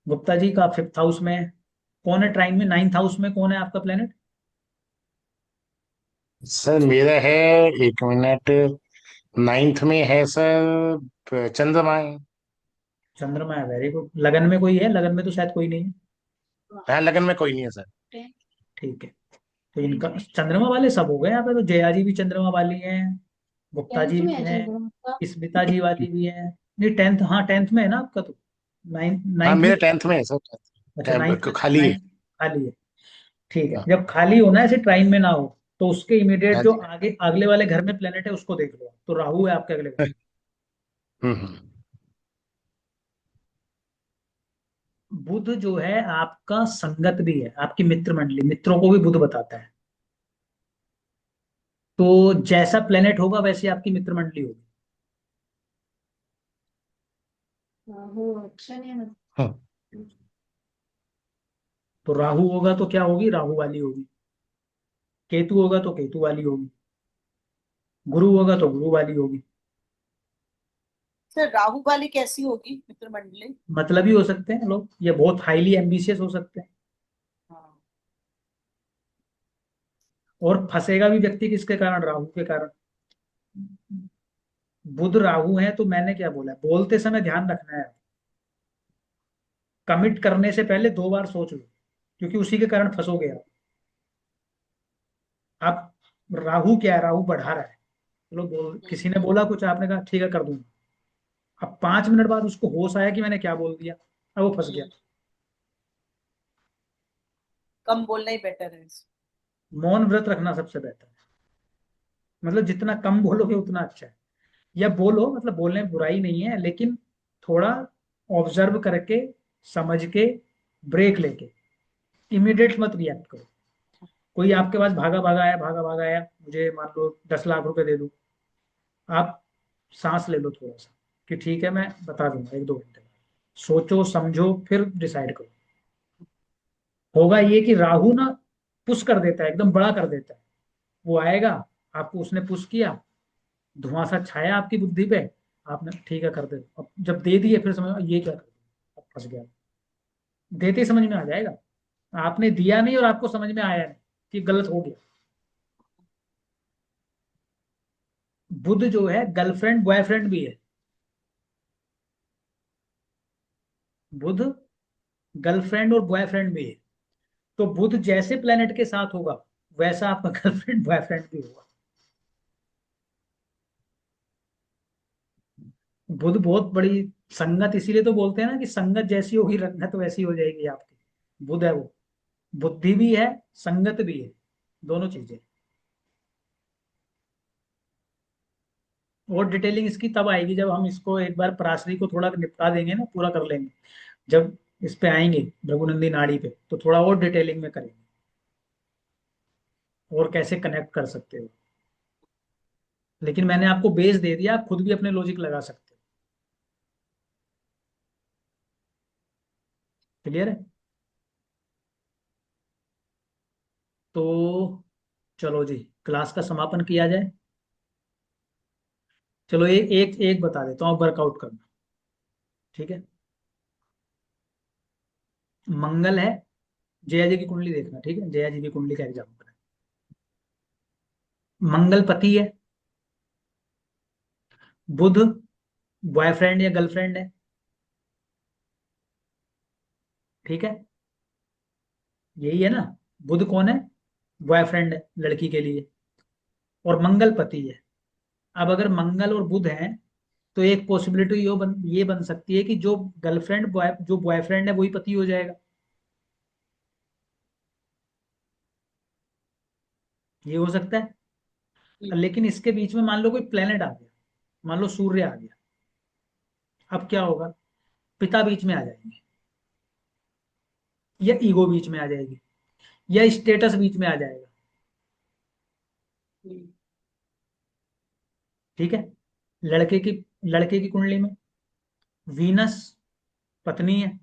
गुप्ता जी का 5th हाउस में कौन है? ट्राइन में 9th हाउस में कौन है आपका प्लेनेट? सर मेरा है, 1 मिनट, 9th में है सर चंद्रमा है। चंद्रमा है, वेरी गुड। लगन में कोई है? लगन में तो शायद कोई नहीं है। हाँ, लगन में कोई नहीं है सर। ठीक है, तो इनका चंद्रमा वाले सब हो गए यहाँ पे। तो जया जी भी चंद्रमा वाली हैं, गुप्ता जी भी हैं, स्मिता जी वाली भी हैं। नहीं 10th, हाँ 10th में है ना आपका तो। नाइन्थ हाँ, नाइन्थ में मेरे तो, 10th में है सर। अच्छा 9th में खाली है। 9th खाली है। ठीक है, हाँ। जब खाली होना है, ऐसे ट्राइन में ना हो, तो उसके इमीडिएट हाँ जो जी। आगे अगले वाले घर में प्लेनेट है उसको देख लो। तो राहु है आपके अगले घर में। हम्म। बुध जो है आपका संगत भी है, आपकी मित्र मंडली, मित्रों को भी बुध बताता है। तो जैसा प्लेनेट होगा वैसी आपकी मित्र मंडली होगी। हाँ। तो राहु होगा तो क्या होगी? राहु वाली होगी। केतु होगा तो केतु वाली होगी। गुरु होगा तो गुरु वाली होगी। सर राहु वाली कैसी होगी मित्र मंडली? मतलब ही हो सकते हैं लोग, ये बहुत हाईली एम्बिशियस हो सकते हैं। हाँ। और फंसेगा भी व्यक्ति किसके कारण? राहु के कारण। बुध राहु है, तो मैंने क्या बोला, बोलते समय ध्यान रखना है। कमिट करने से पहले 2 बार सोच लो, क्योंकि उसी के कारण फंसोगे आप। आप राहु क्या है? राहु बढ़ा रहा है। चलो किसी ने बोला कुछ, आपने कहा ठीक है कर दूंगा। अब 5 मिनट बाद उसको होश आया कि मैंने क्या बोल दिया, अब वो फंस गया। कम बोलना ही बेटर है। मौन व्रत रखना सबसे बेहतर है। मतलब जितना कम बोलोगे उतना अच्छा है। या बोलो, मतलब बोलने में बुराई नहीं है, लेकिन थोड़ा ऑब्जर्व करके, समझ के, ब्रेक लेके, इमीडिएट मत रिएक्ट करो। कोई आपके पास भागा भागा आया, भागा भागा आया, मुझे मान लो 10 लाख रुपए दे दो, आप सांस ले लो थोड़ा सा, कि ठीक है मैं बता दूंगा 1-2 घंटे में। सोचो समझो फिर डिसाइड करो। होगा ये कि राहु ना पुश कर देता है, एकदम बड़ा कर देता है। वो आएगा, आपको उसने पुश किया, धुआं सा छाया आपकी बुद्धि पे, आपने ठीक है कर दे। अब जब दे दिए फिर समझ ये क्या कर दिया, अब फंस गया। देते ही समझ में आ जाएगा। आपने दिया नहीं और आपको समझ में आया नहीं कि गलत हो गया। बुध जो है गर्लफ्रेंड बॉयफ्रेंड भी है। बुध गर्लफ्रेंड और बॉयफ्रेंड भी है। तो बुध जैसे प्लेनेट के साथ होगा वैसा आपका गर्लफ्रेंड बॉयफ्रेंड भी होगा। बुध बहुत बड़ी संगत, इसीलिए तो बोलते हैं ना कि संगत जैसी होगी रंगत वैसी हो जाएगी आपकी। बुध है वो, बुद्धि भी है, संगत भी है, दोनों चीजें। और डिटेलिंग इसकी तब आएगी जब हम इसको एक बार पराशरी को थोड़ा निपटा देंगे ना, पूरा कर लेंगे। जब इस पे आएंगे भृगुनंदी नाड़ी पे, तो थोड़ा और डिटेलिंग में करेंगे, और कैसे कनेक्ट कर सकते हो। लेकिन मैंने आपको बेस दे दिया, आप खुद भी अपने लॉजिक लगा सकते हो। क्लियर है? तो चलो जी, क्लास का समापन किया जाए। चलो एक एक बता देता हूँ, वर्कआउट करना। ठीक है? मंगल है, जया जी की कुंडली देखना। ठीक है? जया जी की कुंडली का एग्जाम्पल है। मंगल पति है, बुध बॉयफ्रेंड या गर्लफ्रेंड है। ठीक है? यही है ना? बुध कौन है? बॉयफ्रेंड है लड़की के लिए, और मंगल पति है। अब अगर मंगल और बुध हैं, तो एक पॉसिबिलिटी ये बन सकती है कि जो गर्लफ्रेंड जो बॉयफ्रेंड है वही पति हो जाएगा। ये हो सकता है। लेकिन इसके बीच में मान लो कोई प्लेनेट आ गया, मान लो सूर्य आ गया, अब क्या होगा, पिता बीच में आ जाएंगे, या ईगो बीच में आ जाएगी, या स्टेटस बीच में आ जाएगा। ठीक है। लड़के की लड़के की कुंडली में वीनस पत्नी है,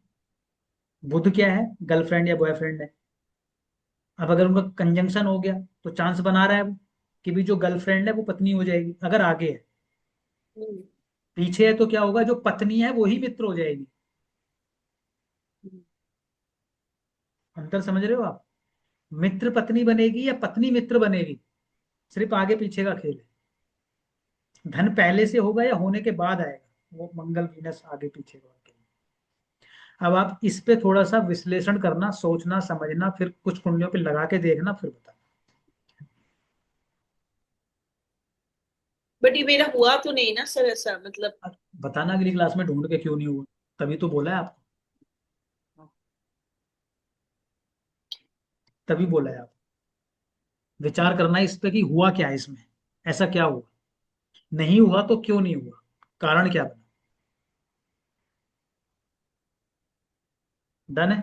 बुध क्या है, गर्लफ्रेंड या बॉयफ्रेंड है। अब अगर उनका कंजंक्शन हो गया तो चांस बना रहा है वो कि भी जो गर्लफ्रेंड है वो पत्नी हो जाएगी, अगर आगे है। पीछे है तो क्या होगा, जो पत्नी है वो ही मित्र हो जाएगी। अंतर समझ रहे हो आप? मित्र पत्नी बनेगी या पत्नी मित्र बनेगी, सिर्फ आगे पीछे का खेल है। धन पहले से होगा या होने के बाद आएगा, वो मंगल वीनस आगे पीछे का खेल है। अब आप इस पे थोड़ा सा विश्लेषण करना, सोचना, समझना, फिर कुछ कुंडलियों पे लगा के देखना, फिर बताना। बट ये मेरा हुआ तो नहीं ना सर ऐसा, मतलब अब बताना अगली क्लास में ढूंढ के क्यों नहीं हुआ, तभी तो बोला है आपको, तभी बोला है आप विचार करना इस पे कि हुआ क्या है इसमें, ऐसा क्या हुआ, नहीं हुआ तो क्यों नहीं हुआ, कारण क्या बना। डन है।